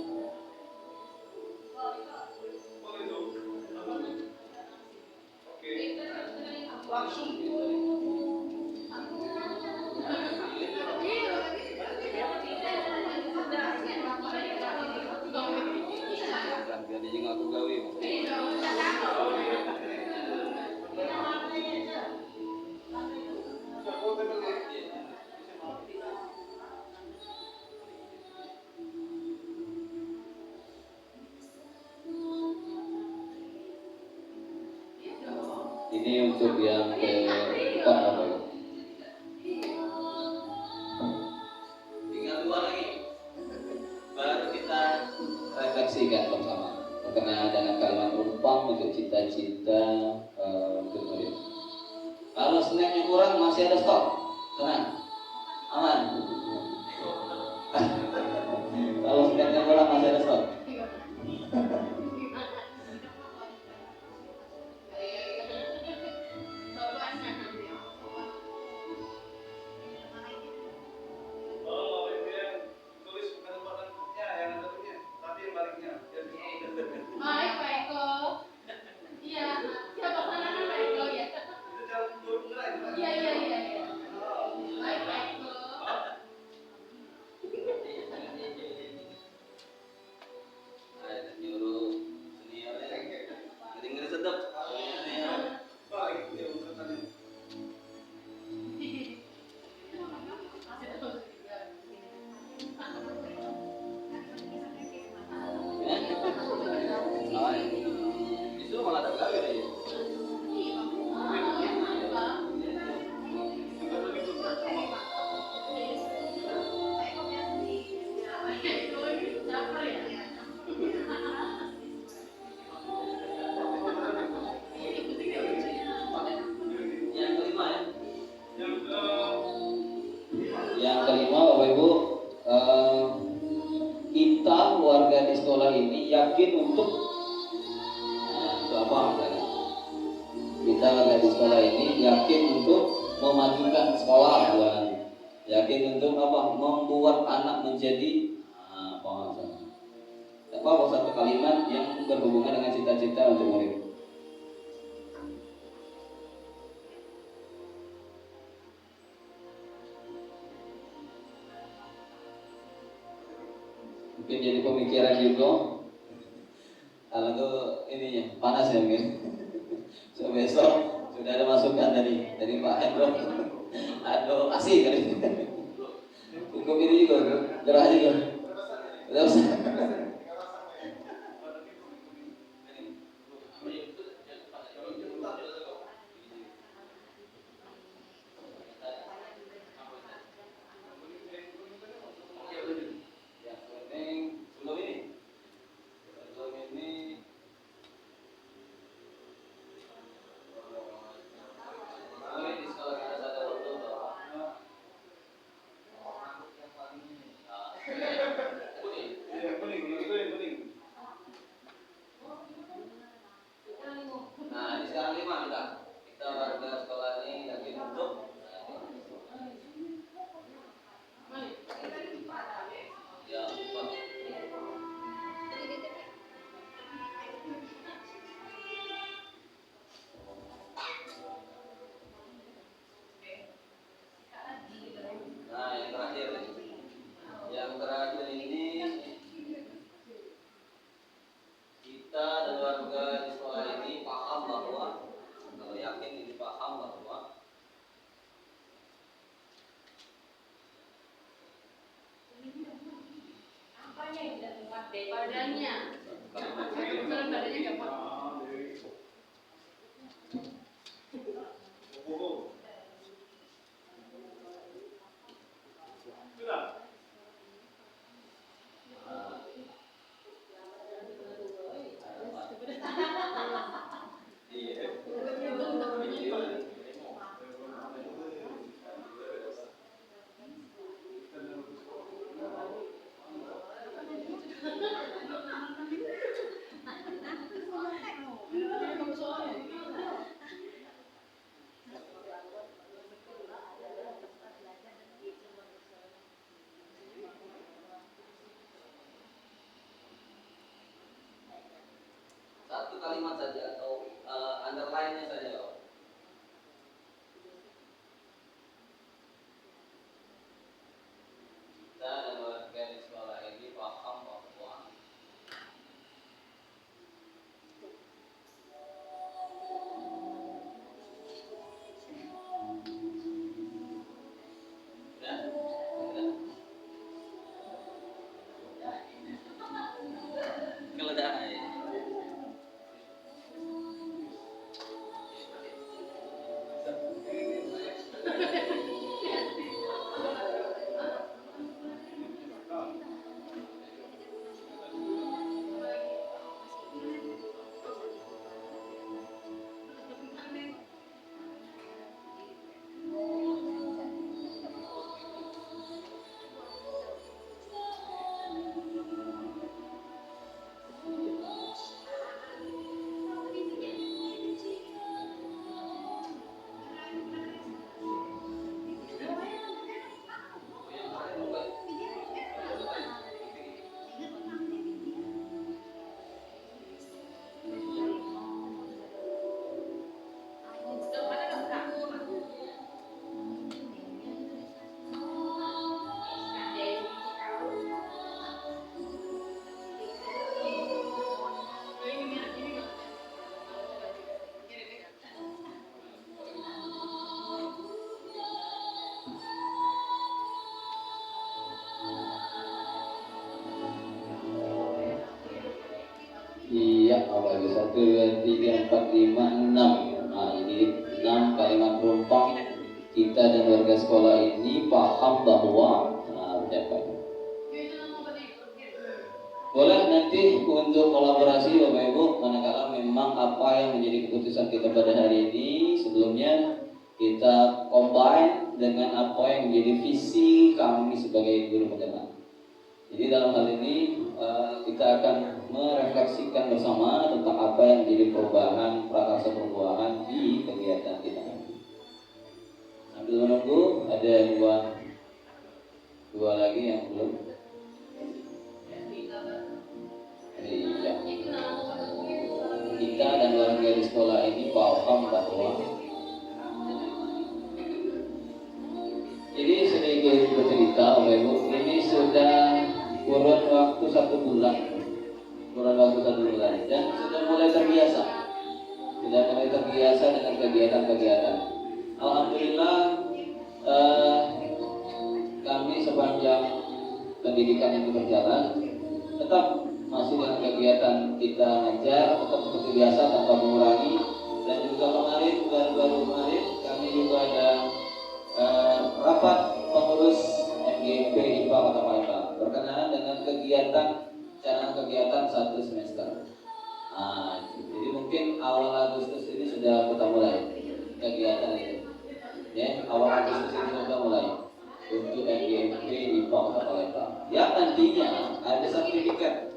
ini untuk yang keempat, Bapak Ibu. Tinggal dua lagi, baru kita refleksikan bersama berkenaan dengan kalimat rumpang untuk cita-cita untuk murid. Kalau snacknya kurang masih ada stok, tenang, aman. Kalau snacknya kurang masih ada stok. Yang kelima, Bapak Ibu, kita warga di sekolah ini yakin untuk apa? Kita warga di sekolah ini yakin untuk memajukan sekolah, yakin untuk apa? Membuat anak menjadi apa? Satu kalimat yang berhubungan dengan cita-cita untuk murid. Mungkin jadi pemikiran juga. Kalau tuh ininya panas ya mungkin. So besok sudah ada masukan dari Pak Hendro. Aduh asik kali. Cukup ini juga, gerah juga. Terus. apanya yang tidak muat deh? Badannya. Kebetulan badannya nggak muat. Satu kalimat saja atau underline-nya saja. Kita dan warga di sekolah ini paham bahwa iya, apalagi 1, 2, 3, 4, 5, 6. Nah, ini 6 kalimat perumpang. Kita dan warga sekolah ini paham bahwa siapa itu? Boleh nanti untuk kolaborasi Bapak Ibu, manakala memang apa yang menjadi keputusan kita pada hari ini, sebelumnya kita combine dengan apa yang menjadi visi kami sebagai guru penggerak. Jadi dalam hal ini kita akan merefleksikan bersama tentang apa yang menjadi perubahan prakarsa perubahan di kegiatan kita. Sambil menunggu, ada dua lagi yang belum. Iya. Kita dan warga di sekolah ini paham bahwa jadi sedikit bercerita, Bapak Ibu, ini sudah kurun waktu 1 bulan, dan sudah mulai terbiasa dengan kegiatan-kegiatan. Alhamdulillah, kami sepanjang pendidikan yang berjalan tetap masih dengan kegiatan kita ngajar, tetap seperti biasa tanpa mengurangi. Dan juga baru kemarin kami juga ada rapat pengurus MGP IPA Kota Palembang berkenaan dengan kegiatan 1 semester. Jadi mungkin awal Agustus ini sudah kita mulai kegiatan itu. Ya, awal Agustus ini sudah mulai untuk MGP IPA Kota Palembang. Yang nantinya ada sertifikat.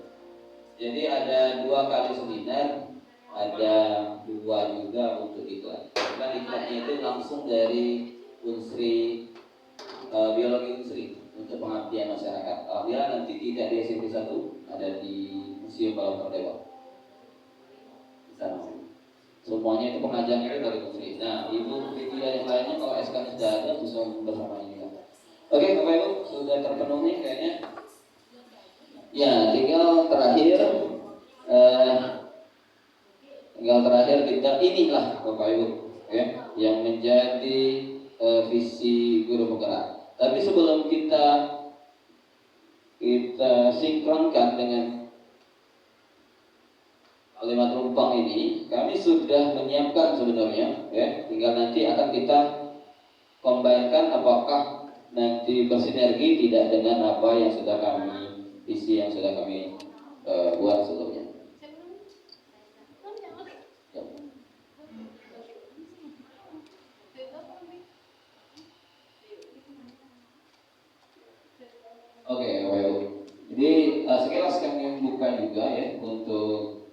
Jadi ada 2 kali seminar, ada 2 juga untuk iklan. Iklannya itu langsung dari Unsri, biologi Unsri untuk pengabdian masyarakat. Alhamdulillah nanti tidak di SMP 1, ada di Museum Balon Terdewa. Di sana. Semuanya itu pengajarnya itu dari Unsri. Nah, Ibu Vicky dan yang lainnya kalau SK sudah ada bisa bersama ini kan. Oke, Bapak Ibu sudah terpenuhi kayaknya. Ya, tinggal terakhir kita inilah Bapak Ibu, ya, yang menjadi visi guru penggerak. Tapi sebelum kita sinkronkan dengan kalimat rumpang ini, kami sudah menyiapkan sebenarnya, ya. Tinggal nanti akan kita combine-kan apakah nanti bersinergi tidak dengan apa yang sudah kami isi, yang sudah kami buat sebelumnya. Ya. Oke, Bapak Ibu. Jadi sekilas kami buka juga ya untuk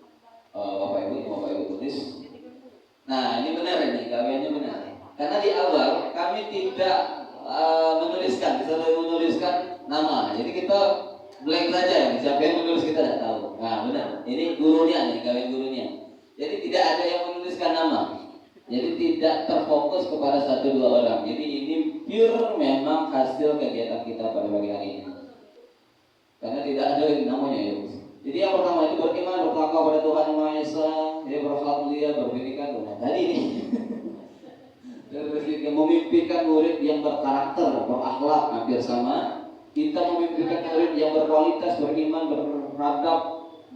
Bapak Ibu tulis. Nah, ini benar ini, kaliannya benar. Karena di awal kami tidak menuliskan nama. Jadi kita blank saja ya. Siapa yang menulis kita tidak tahu. Nah, benar. Ini gurunya nih, kalian gurunya. Jadi tidak ada yang menuliskan nama. Jadi tidak terfokus kepada 1-2 orang. Jadi ini pure memang hasil kegiatan kita pada pagi hari ini. Karena tidak ada yang namanya ya. Jadi yang pertama itu beriman, bertakwa pada Tuhan Yang Maha Esa, dia berakhlak mulia, berpendidikan. Nah, tadi ini. Terus juga memimpikan murid yang berkarakter, berakhlak, hampir sama. Kita memimpikan murid yang berkualitas, beriman, beradab,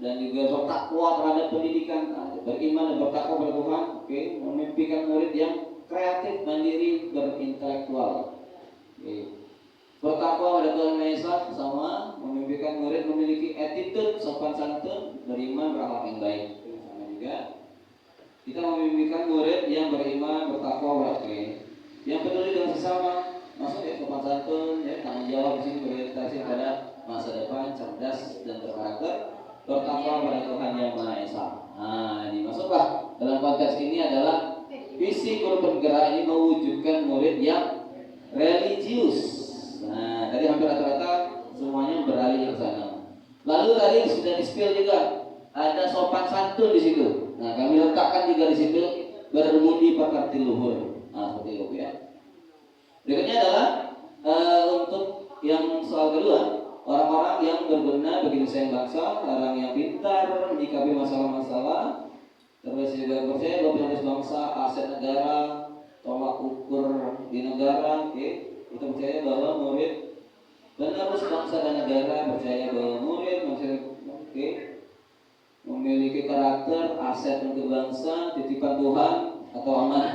dan juga bertakwa terhadap pendidikan. Beriman dan bertakwa pada Tuhan. Oke, memimpikan murid yang kreatif, mandiri, berintelektual. Oke. Bertakwa pada Tuhan Yang Maha Esa sama memimpikan murid memiliki attitude sopan santun, beriman, berakhlak yang baik. Sama juga. Kita memimpikan murid yang beriman, bertakwa, yang peduli dengan sesama, masuk ya sopan santun, ya tanggung jawab di sini berorientasi pada masa depan, cerdas dan berkarakter, bertakwa pada Tuhan Yang Maha Esa. Nah, ini masuklah dalam konteks ini adalah visi guru penggerak ini mewujudkan murid yang religius. Nah, tadi hampir rata-rata semuanya beralih ke sana. Lalu tadi sudah di-spill juga ada sopan santun di situ. Nah, kami letakkan juga di situ berbudi pekerti luhur. Nah, seperti itu ya. Berikutnya adalah untuk yang soal kedua, orang-orang yang berguna bagi nusa dan bangsa, orang yang pintar menyikapi masalah-masalah, terus juga percaya bahwa penerus bangsa, aset negara, tolak ukur di negara, Kita percaya bahwa murid penerus bangsa dan negara, percaya bahwa murid memiliki karakter, aset untuk bangsa, titipan Tuhan atau amanah.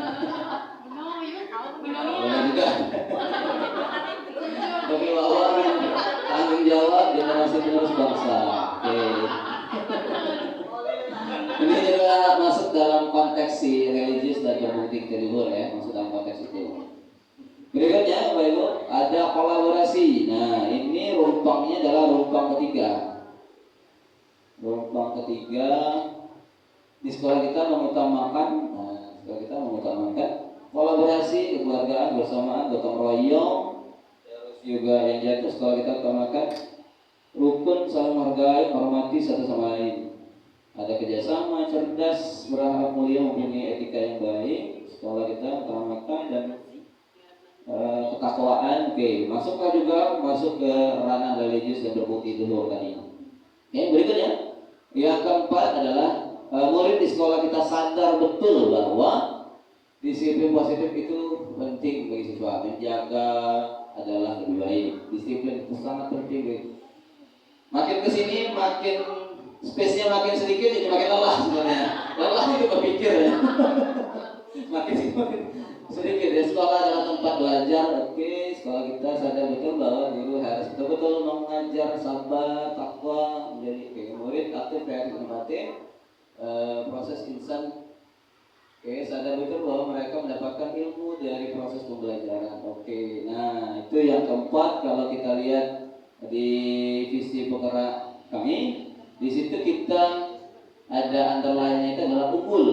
Boleh juga. Tapi bahwa tanggung jawab generasi penerus bangsa. Ini juga masuk dalam konteks si religius dan berbudi pekerti luhur ya, masuk dalam konteks itu. Berikutnya, Bapak Ibu, ada kolaborasi. Nah, ini rumpangnya adalah rumpang ketiga. Rumpang ketiga di sekolah kita mengutamakan, kolaborasi, kekeluargaan, bersamaan, gotong royong. Terus juga yang jatuh sekolah kita utamakan rukun, saling menghargai, hormati satu sama lain. Ada kerjasama, cerdas, berharap mulia, mempunyai etika yang baik. Sekolah kita utamakan dan ketakwaan. Masuk ke ranah religius dan berbudi luhur tadi. Berikutnya, yang keempat adalah murid di sekolah kita sadar betul bahwa disiplin positif itu penting bagi siswa. Menjaga adalah lebih baik. Disiplin itu sangat penting. Makin kesini makin space-nya makin sedikit, jadi makin lelah sebenarnya. Lelah itu berpikir ya. makin sedikit ya. Sekolah adalah tempat belajar. Sekolah kita sadar betul bahwa guru harus betul-betul mengajar sabar, takwa, menjadi murid aktif, kreatif, inovatif, proses insan. Sadar betul bahwa mereka mendapatkan ilmu dari proses pembelajaran. Nah itu yang keempat. Kalau kita lihat di visi penggerak kami, di situ kita ada underline-nya itu adalah unggul.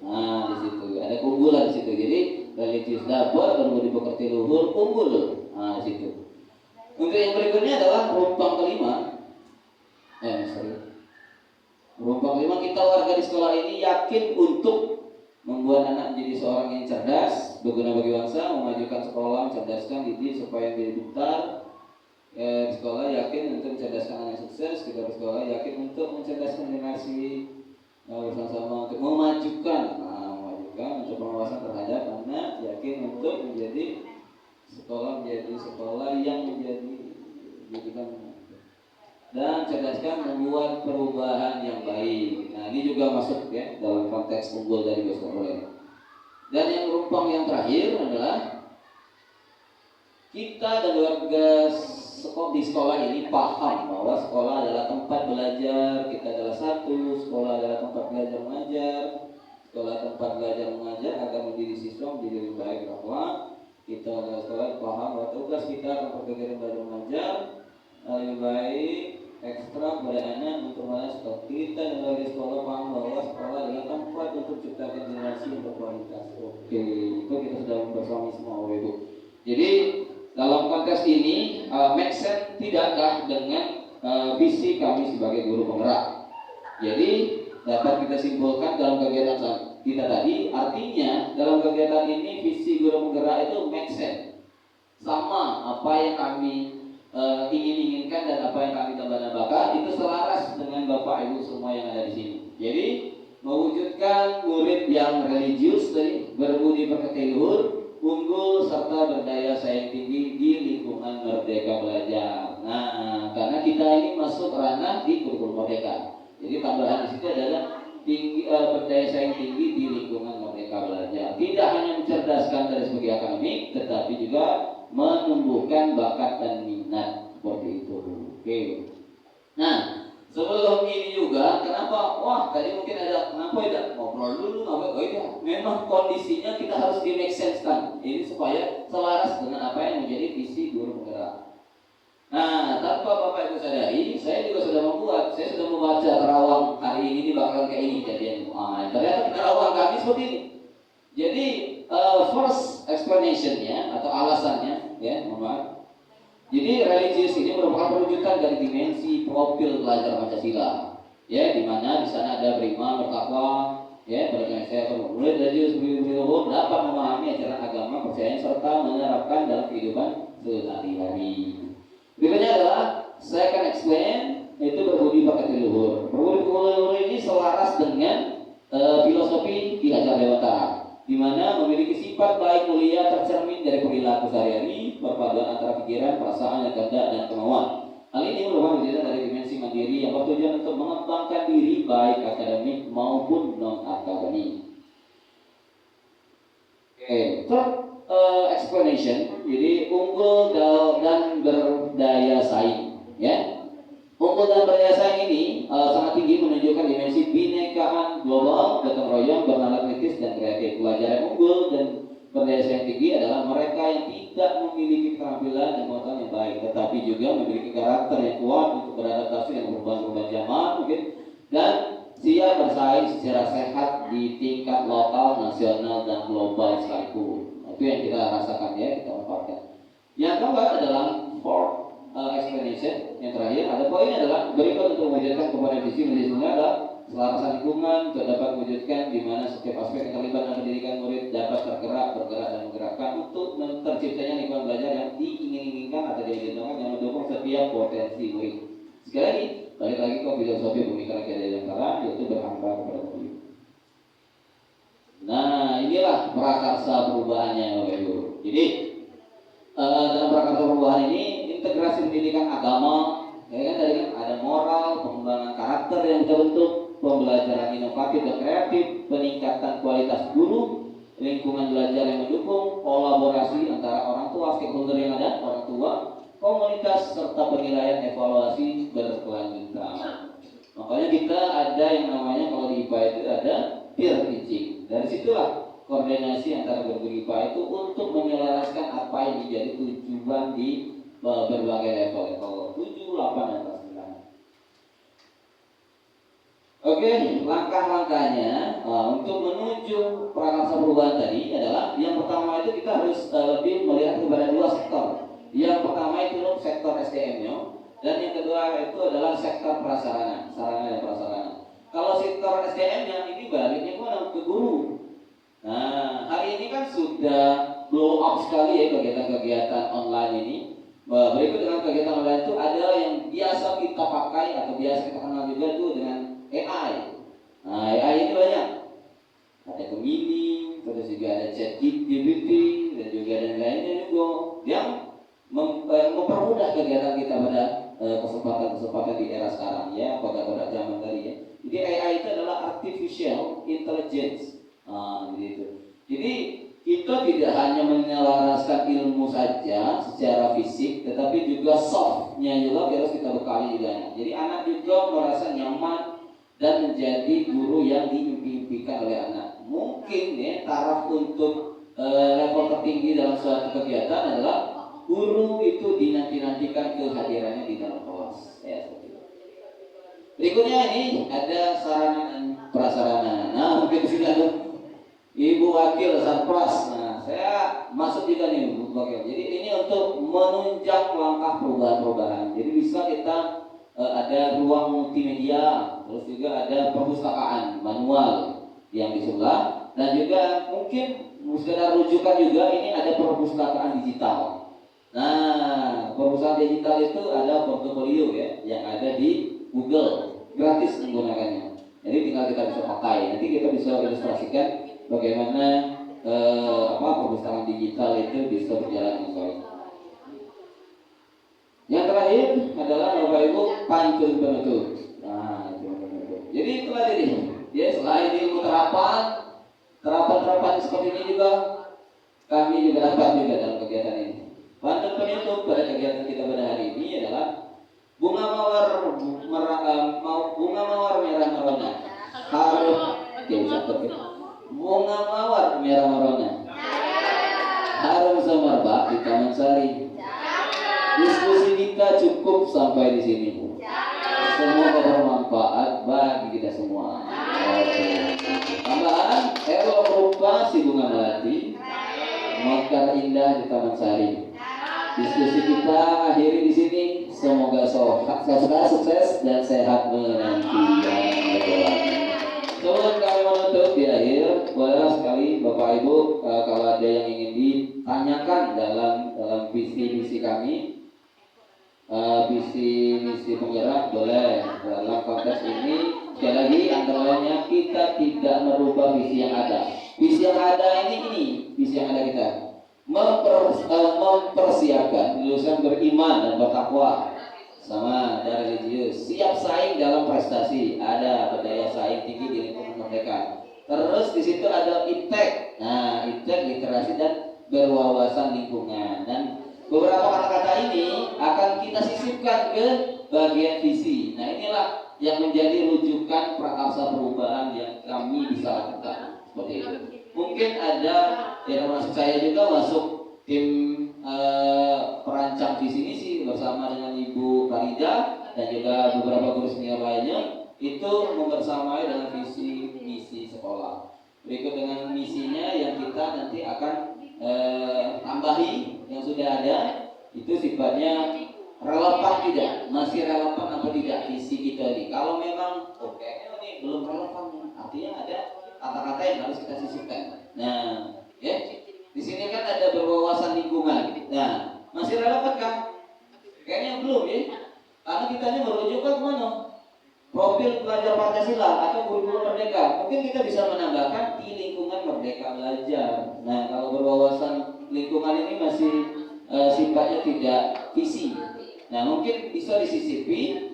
Nah di situ ada keunggulan di situ. Jadi religius dapat, berbudi pekerti luhur, unggul. Nah di situ. Untuk yang berikutnya adalah rumpang kelima. Rumpang kelima, kita warga di sekolah ini yakin untuk membuat anak menjadi seorang yang cerdas, berguna bagi bangsa, memajukan sekolah, mencerdaskan didik supaya menjadi pintar. Di sekolah yakin untuk mencerdaskan anak yang sukses. Kita di sekolah yakin untuk mencerdaskan generasi bersama-sama untuk memajukan untuk pengawasan terhadap anak, yakin untuk menjadi sekolah yang menjadikan dan cerdaskan membuat perubahan yang baik. Nah, ini juga masuk ya dalam konteks unggul dari besok oleh. Dan yang merupakan yang terakhir adalah kita dan warga di sekolah ini paham bahwa sekolah adalah tempat belajar, kita adalah satu, sekolah adalah tempat belajar mengajar, sekolah tempat belajar mengajar agar menjadi siswa menjadi lebih baik, bahwa kita adalah sekolah paham bahwa tugas kita tempat kegiatan belajar mengajar lebih baik ekstra kepada anak untuk mana seperti kita dan warga sekolah paham bahwa sekolah adalah tempat untuk ciptakan generasi yang berkualitas. Oke, itu kita sudah bersama semua Bapak Ibu. Jadi dalam konteks ini make sense tidakkah dengan visi kami sebagai guru penggerak? Jadi dapat kita simpulkan dalam kegiatan kita tadi, artinya dalam kegiatan ini visi guru penggerak itu make sense, sama apa yang kami inginkan dan apa yang kami tambah-tambahkan itu selaras dengan Bapak Ibu semua yang ada di sini. Jadi mewujudkan murid yang religius, berbudi pekerti luhur, unggul serta berdaya saing tinggi di lingkungan Merdeka Belajar. Nah, karena kita ini masuk ranah di kurikulum Merdeka. Jadi tambahan di situ adalah berdaya saing tinggi di lingkungan Merdeka Belajar. Tidak hanya mencerdaskan dari segi akademik, tetapi juga menumbuhkan bakat dan minat seperti itu. Oke. Nah, sebelum ini juga, kenapa? Wah, tadi mungkin ada kenapa tidak ngobrol dulu, oh iya, memang kondisinya kita harus di make sense kan, ini supaya selaras dengan apa yang menjadi visi guru penggerak. Nah, tanpa Bapak Ibu sadari, saya juga sudah membaca Terawang hari ini bakal kayak ini jadian. Ternyata Terawang kami seperti ini. Jadi first explanation-nya atau alasannya, ya, mohon maaf. Jadi religius ini merupakan perwujudan dari dimensi profil pelajar Pancasila, ya, di mana di sana ada beriman, bertakwa, ya, berdasarkan saya murid religius berluhur dapat memahami ajaran agama, percaya serta menerapkan dalam kehidupan sehari-hari. Berikutnya adalah saya akan explain itu berbudi pekerti luhur. Berbudi pekerti luhur ini selaras dengan filosofi Ki Hajar Dewantara, di mana memiliki sifat baik mulia tercermin dari perilaku sehari-hari, perpaduan antara pikiran, perasaan, kehendak, dan kemauan. Hal ini merupakan wujud dari dimensi mandiri yang bertujuan untuk mengembangkan diri baik akademik maupun non akademik. Oke, third explanation, jadi unggul dan berdaya saing, ya. Unggul dan berdaya saing ini sangat tinggi menunjukkan dimensi binekaan global, gotong royong, bernalar kritis dan kreatif. Pelajar yang unggul dan berdaya saing tinggi adalah mereka yang tidak memiliki keterampilan dan pengetahuan yang baik, tetapi juga memiliki karakter yang kuat untuk beradaptasi dengan perubahan-perubahan zaman, mungkin, dan siap bersaing secara sehat di tingkat lokal, nasional, dan global sekalipun. Itu yang kita rasakan, ya, kita manfaatkan. Yang keempat adalah fourth explanation, yang terakhir ada poinnya adalah berikut untuk mewujudkan kepada visi menjadi adalah selarasan lingkungan untuk dapat mewujudkan di mana setiap aspek yang terlibat dalam pendidikan murid dapat bergerak dan menggerakkan untuk terciptanya lingkungan belajar yang diinginkan atau diinginkan yang mendukung setiap potensi murid. Sekali lagi, balik lagi ke filosofi pemikiran Ki Hajar Dewantara, yaitu berhamba kepada murid. Nah, inilah prakarsa perubahannya, Bapak Ibu. Jadi dalam prakarsa perubahan ini integrasi pendidikan agama, ya kan, tadi kan ada moral, pengembangan karakter yang terbentuk, pembelajaran inovatif dan kreatif, peningkatan kualitas guru, lingkungan belajar yang mendukung, kolaborasi antara orang tua, stakeholder yang ada, orang tua, komunitas, serta penilaian evaluasi berkelanjutan. Makanya kita ada yang namanya kalau di IPA itu ada peer teaching. Dari situlah koordinasi antara guru IPA itu untuk menyelaraskan apa yang menjadi tujuan di berbagai level 7, 8, dan 9. Oke, langkah-langkahnya untuk menuju prakarsa perubahan tadi adalah yang pertama itu kita harus lebih melihat kepada dua sektor. Yang pertama itu sektor SDM-nya, dan yang kedua itu adalah sektor prasarana, sarana dan prasarana. Kalau sektor SDM yang ini baliknya ke guru. Nah, hari ini kan sudah blow up sekali ya kegiatan-kegiatan online ini. Berikut dengan kegiatan online itu ada yang biasa kita pakai atau biasa kita kenal juga itu dengan AI. Nah, AI ini banyak. Ada Gemini, terus juga ada ChatGPT, dan juga dan lainnya juga yang mempermudah kegiatan kita pada kesempatan kesempatan di era sekarang ya, pada zaman tadi ya. Jadi AI itu adalah artificial intelligence. Gitu. Jadi kita tidak hanya menyelaraskan ilmu saja secara fisik, tetapi juga softnya juga harus kita bekali juga. Jadi anak juga merasa nyaman dan menjadi guru yang diimpikan oleh anak. Mungkin ya taraf untuk level tertinggi dalam suatu kegiatan adalah guru itu dinanti-nantikan kehadirannya di dalam kelas. Ya, seperti itu. Berikutnya ini ada sarana dan prasarana. Nah, mungkin di sini ada Ibu Wakil Sarpras. Nah, saya masuk juga nih Bu Wakil. Jadi ini untuk menunjang langkah perubahan-perubahan. Jadi bisa kita ada ruang multimedia, terus juga ada perpustakaan manual yang di sebelah, dan juga mungkin sekedar rujukan juga ini ada perpustakaan digital. Nah, perpustakaan digital itu ada portofolio ya yang ada di Google, gratis menggunakannya. Jadi tinggal kita bisa pakai. Nanti kita bisa ilustrasikan bagaimana perpustakaan digital itu bisa berjalan dengan baik. Yang terakhir adalah Bapak Ibu pantun penutup. Nah, itu penutup. Jadi itulah jadi. Ya, selain ilmu terapan seperti ini juga kami juga dapat juga dalam kegiatan ini. Pantun penutup pada kegiatan kita pada hari ini adalah bunga mawar merah merona. Bunga mawar merah merona. Harum semerbak di Taman Sari. Diskusi kita cukup sampai di sini. Semoga bermanfaat bagi kita semua. Tambahan, elok rupa si bunga melati, mekar indah di Taman Sari. Diskusi kita akhiri di sini. Semoga sukses dan sehat menanti yang berdoa. Sebelum kami menutup di akhir, bolehlah sekali Bapak Ibu kalau ada yang ingin ditanyakan dalam visi misi kami, visi misi penggerak, boleh dalam konteks ini. Sekali lagi antara lainnya kita tidak merubah visi yang ada. Visi yang ada ini visi yang ada kita mempersiapkan lulusan beriman dan bertakwa sama dan religius, siap saing dalam prestasi, ada berdaya saing tinggi di lingkungan merdeka. Terus di situ ada iptek, iptek literasi dan berwawasan lingkungan. Dan beberapa kata-kata ini akan kita sisipkan ke bagian visi. Nah, inilah yang menjadi rujukan prakarsa perubahan yang kami bisa lakukan seperti itu. Mungkin ada yang termasuk saya juga masuk tim perancang visi misi bersama dengan Ibu Farida dan juga beberapa guru senior lainnya, itu membersamai dengan visi misi sekolah. Berikut dengan misinya yang kita nanti akan tambahi yang sudah ada, itu sifatnya relevan tidak, masih relevan atau tidak visi kita ini. Kalau memang ini belum relevan, artinya ada kata-kata yang harus kita sisipkan. Nah, ya, di sini kan ada berwawasan lingkungan. Nah, masih relevan kan? Kayaknya belum ya, karena kita ini merujuk ke mana? Profil pelajar Pancasila atau kurikulum merdeka. Mungkin kita bisa menambahkan di lingkungan merdeka belajar. Nah, kalau berwawasan lingkungan ini masih sifatnya tidak visi. Nah, mungkin bisa disisipi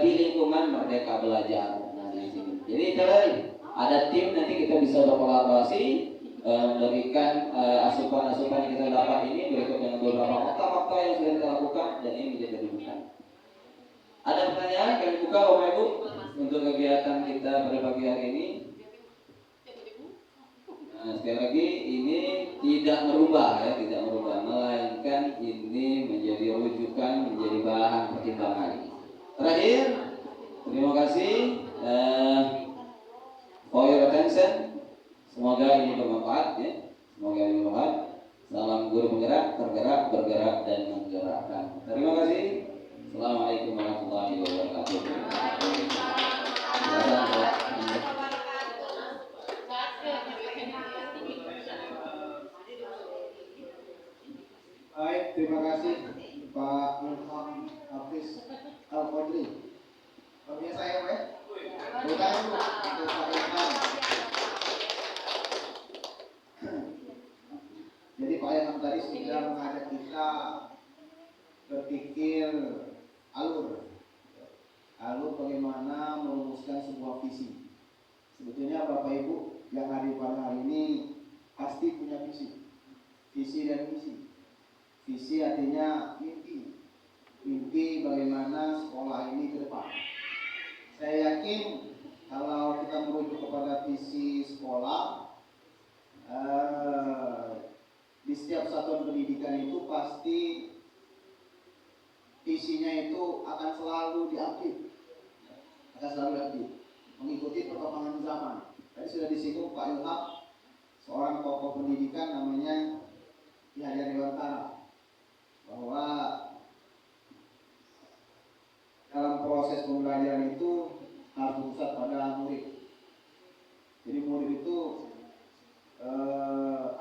di lingkungan merdeka belajar. Nah, di sini. Jadi tadi ada tim, nanti kita bisa berkolaborasi memberikan asupan-asupan yang kita dapat ini berikut dengan beberapa fakta-fakta yang sudah kita lakukan, dan ini menjadi rujukan. Ada pertanyaan? Kami buka Bapak Ibu untuk kegiatan kita pada pagi hari ini. Nah, sekali lagi ini tidak merubah ya, tidak merubah, melainkan ini menjadi rujukan, menjadi bahan pertimbangan. Terakhir, terima kasih for your attention. Semoga ini bermanfaat ya. Semoga ini bermanfaat. Salam guru penggerak, tergerak, bergerak dan menggerakkan. Terima kasih. Assalamualaikum warahmatullahi wabarakatuh. Baik, terima kasih Pak Ilham Hafiz Al-Qadri. Pemirsa saya Pak, bukan untuk Pak Ilham. Jadi Pak Ilham tadi sudah mengajak kita berpikir alur visi. Sebetulnya Bapak Ibu yang hadir pada hari ini pasti punya visi dan misi. Visi artinya mimpi bagaimana sekolah ini ke depan. Saya yakin kalau kita merujuk kepada visi sekolah, di setiap satuan pendidikan itu pasti visinya itu akan selalu diupdate, mengikuti perkembangan zaman. Tadi sudah disinggung Pak Ilham, seorang tokoh pendidikan namanya Ki Hajar Dewantara, bahwa dalam proses pembelajaran itu harus berpusat pada murid. Jadi murid itu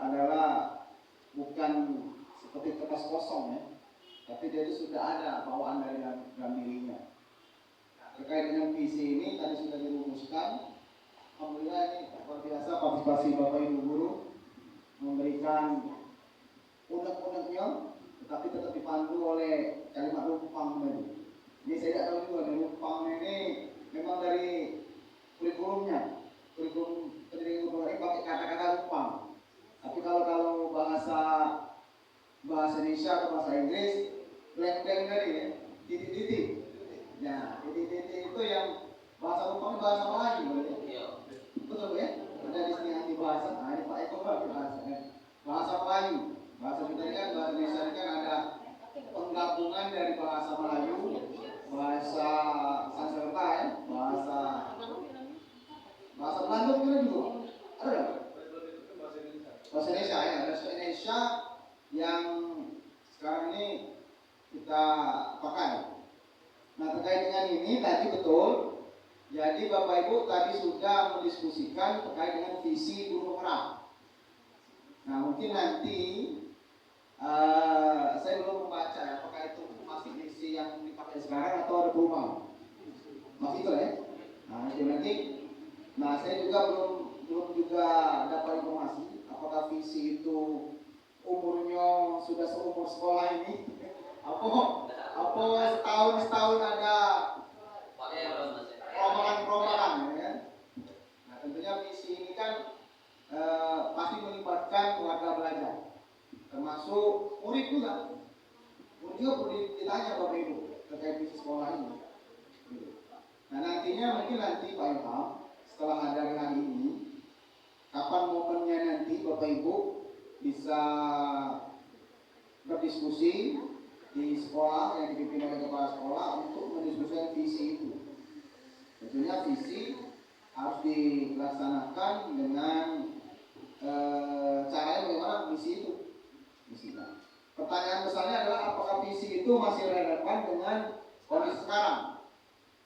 adalah bukan seperti kertas kosong ya, tapi dia itu sudah ada bawaan dari dalam dirinya. Terkait dengan visi ini tadi sudah dirumuskan. Alhamdulillah ini luar biasa partisipasi Bapak Ibu guru memberikan unek-uneknya, tetapi tetap dipandu oleh kalimat lumpang tadi. Ini saya tidak tahu juga dari lumpang ini memang dari kurikulumnya, kurikulum pendidikan guru ini pakai kata-kata lumpang. Tapi kalau bahasa Indonesia atau bahasa Inggris blank-blank tadi ya, titik-titik. Nah, titik-titik itu yang bahasa lumpang bahasa Melayu. Betul ya? Ada di sini anti bahasa. Nah, ini Pak Eko bahasa kan. Bahasa Melayu. Bahasa kita ini kan bahasa Indonesia ini kan ada penggabungan dari bahasa Melayu, bahasa Sanskerta ya, bahasa Belanda kita juga. Ada enggak? Bahasa Indonesia ya, bahasa Indonesia yang sekarang ini kita pakai. Nah, terkait dengan ini tadi betul. Jadi Bapak Ibu tadi sudah mendiskusikan terkait dengan visi guru penggerak. Nah, mungkin nanti saya belum membaca ya, apakah itu masih visi yang dipakai sekarang atau ada perubahan. Masih itu ya. Nah, itu nanti. Nah, saya juga belum juga dapat informasi apakah visi itu umurnya sudah seumur sekolah ini. Apa setahun ada perubahan ya. Nah, tentunya visi ini kan pasti melibatkan keluarga belajar, termasuk murid juga. Murid juga perlu ditanya Bapak Ibu terkait visi sekolah ini. Nah, nantinya mungkin nanti Pak Ilham setelah ada hari ini, kapan momennya nanti Bapak Ibu bisa berdiskusi di sekolah yang dipimpin oleh kepala sekolah untuk mendiskusikan visi itu. Tentunya visi harus dilaksanakan dengan caranya bagaimana visi itu. Visinya. Pertanyaan besarnya adalah apakah visi itu masih relevan dengan kondisi sekarang?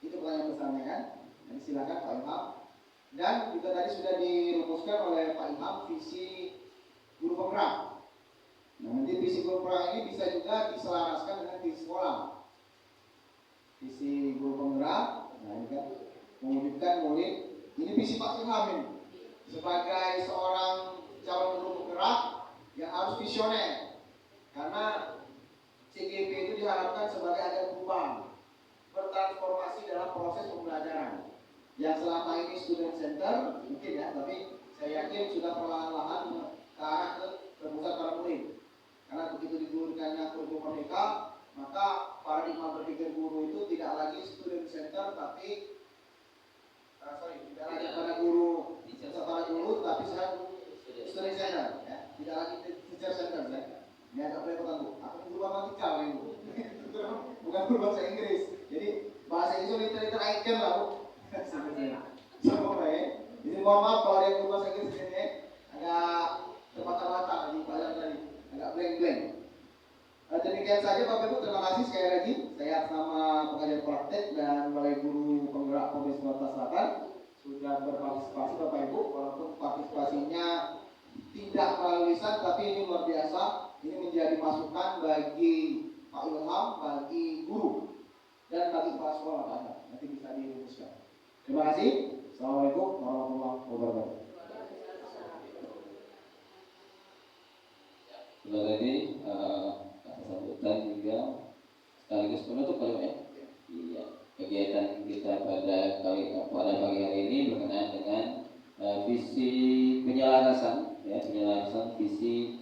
Itu pertanyaan besarnya kan. Jadi silakan Pak Ilham. Dan juga tadi sudah dirumuskan oleh Pak Ilham visi guru penggerak. Nah, nanti visi guru penggerak ini bisa juga diselaraskan dengan visi sekolah. Visi guru penggerak, nah ini kan mewujudkan murid. Ini visi Pak Ilham ini sebagai seorang calon guru penggerak yang harus visioner, karena CGP itu diharapkan sebagai agen perubahan, bertransformasi dalam proses pembelajaran yang selama ini student center mungkin ya, tapi saya yakin sudah perlahan-lahan ke arah ke pusat para murid. Karena begitu digulirkannya kurikulum merdeka, maka paradigma berpikir guru itu tidak lagi student center, tapi tidak lagi pada guru, tapi sekarang student center, ya. Tidak lagi teacher center, ya. Ini agak repot Bu. Aku guru matematika Bu. Bukan guru bahasa Inggris. Jadi bahasa Inggris liter icon lah Bu. Sama ya. Jadi mohon maaf kalau ada guru bahasa Inggris ini agak terbata-bata di badan tadi, agak blank-blank. Demikian saja Bapak Ibu, terima kasih sekali lagi. Saya atas nama pengajar praktek dan Balai Guru Penggerak Provinsi Sumatera Selatan sudah berpartisipasi Bapak Ibu, walaupun partisipasinya tidak melalui lisan, tapi ini luar biasa. Ini menjadi masukan bagi Pak Ilham, bagi guru, dan bagi kepala sekolah Pak. Nanti bisa dirumuskan. Terima kasih. Assalamualaikum warahmatullahi wabarakatuh. Sudah lagi kata sambutan juga sekaligus penutup kalau ya. Iya, kegiatan kita kita pada pagi hari ini berkenaan dengan visi penyelarasan, penyelarasan visi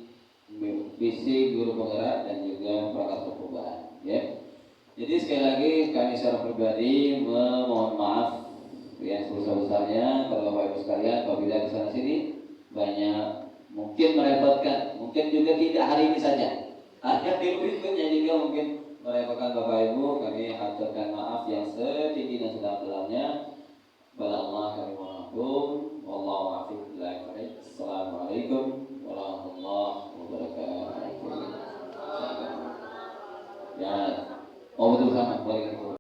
guru penggerak dan juga perangkat perubahan. Ya. Jadi sekali lagi kami secara pribadi memohon maaf yang sebesar-besarnya kepada Bapak Ibu sekalian apabila di sana sini banyak mungkin merepotkan, mungkin juga tidak hari ini saja. Hanya di berikutnya juga mungkin merepotkan Bapak Ibu. Kami haturkan maaf yang setinggi dan sedalam-dalamnya. Kepada Allah kami mohon ampun. Wallahu a'lam bishawab. Assalamualaikum warahmatullahi wabarakatuh. Ya, betul sama.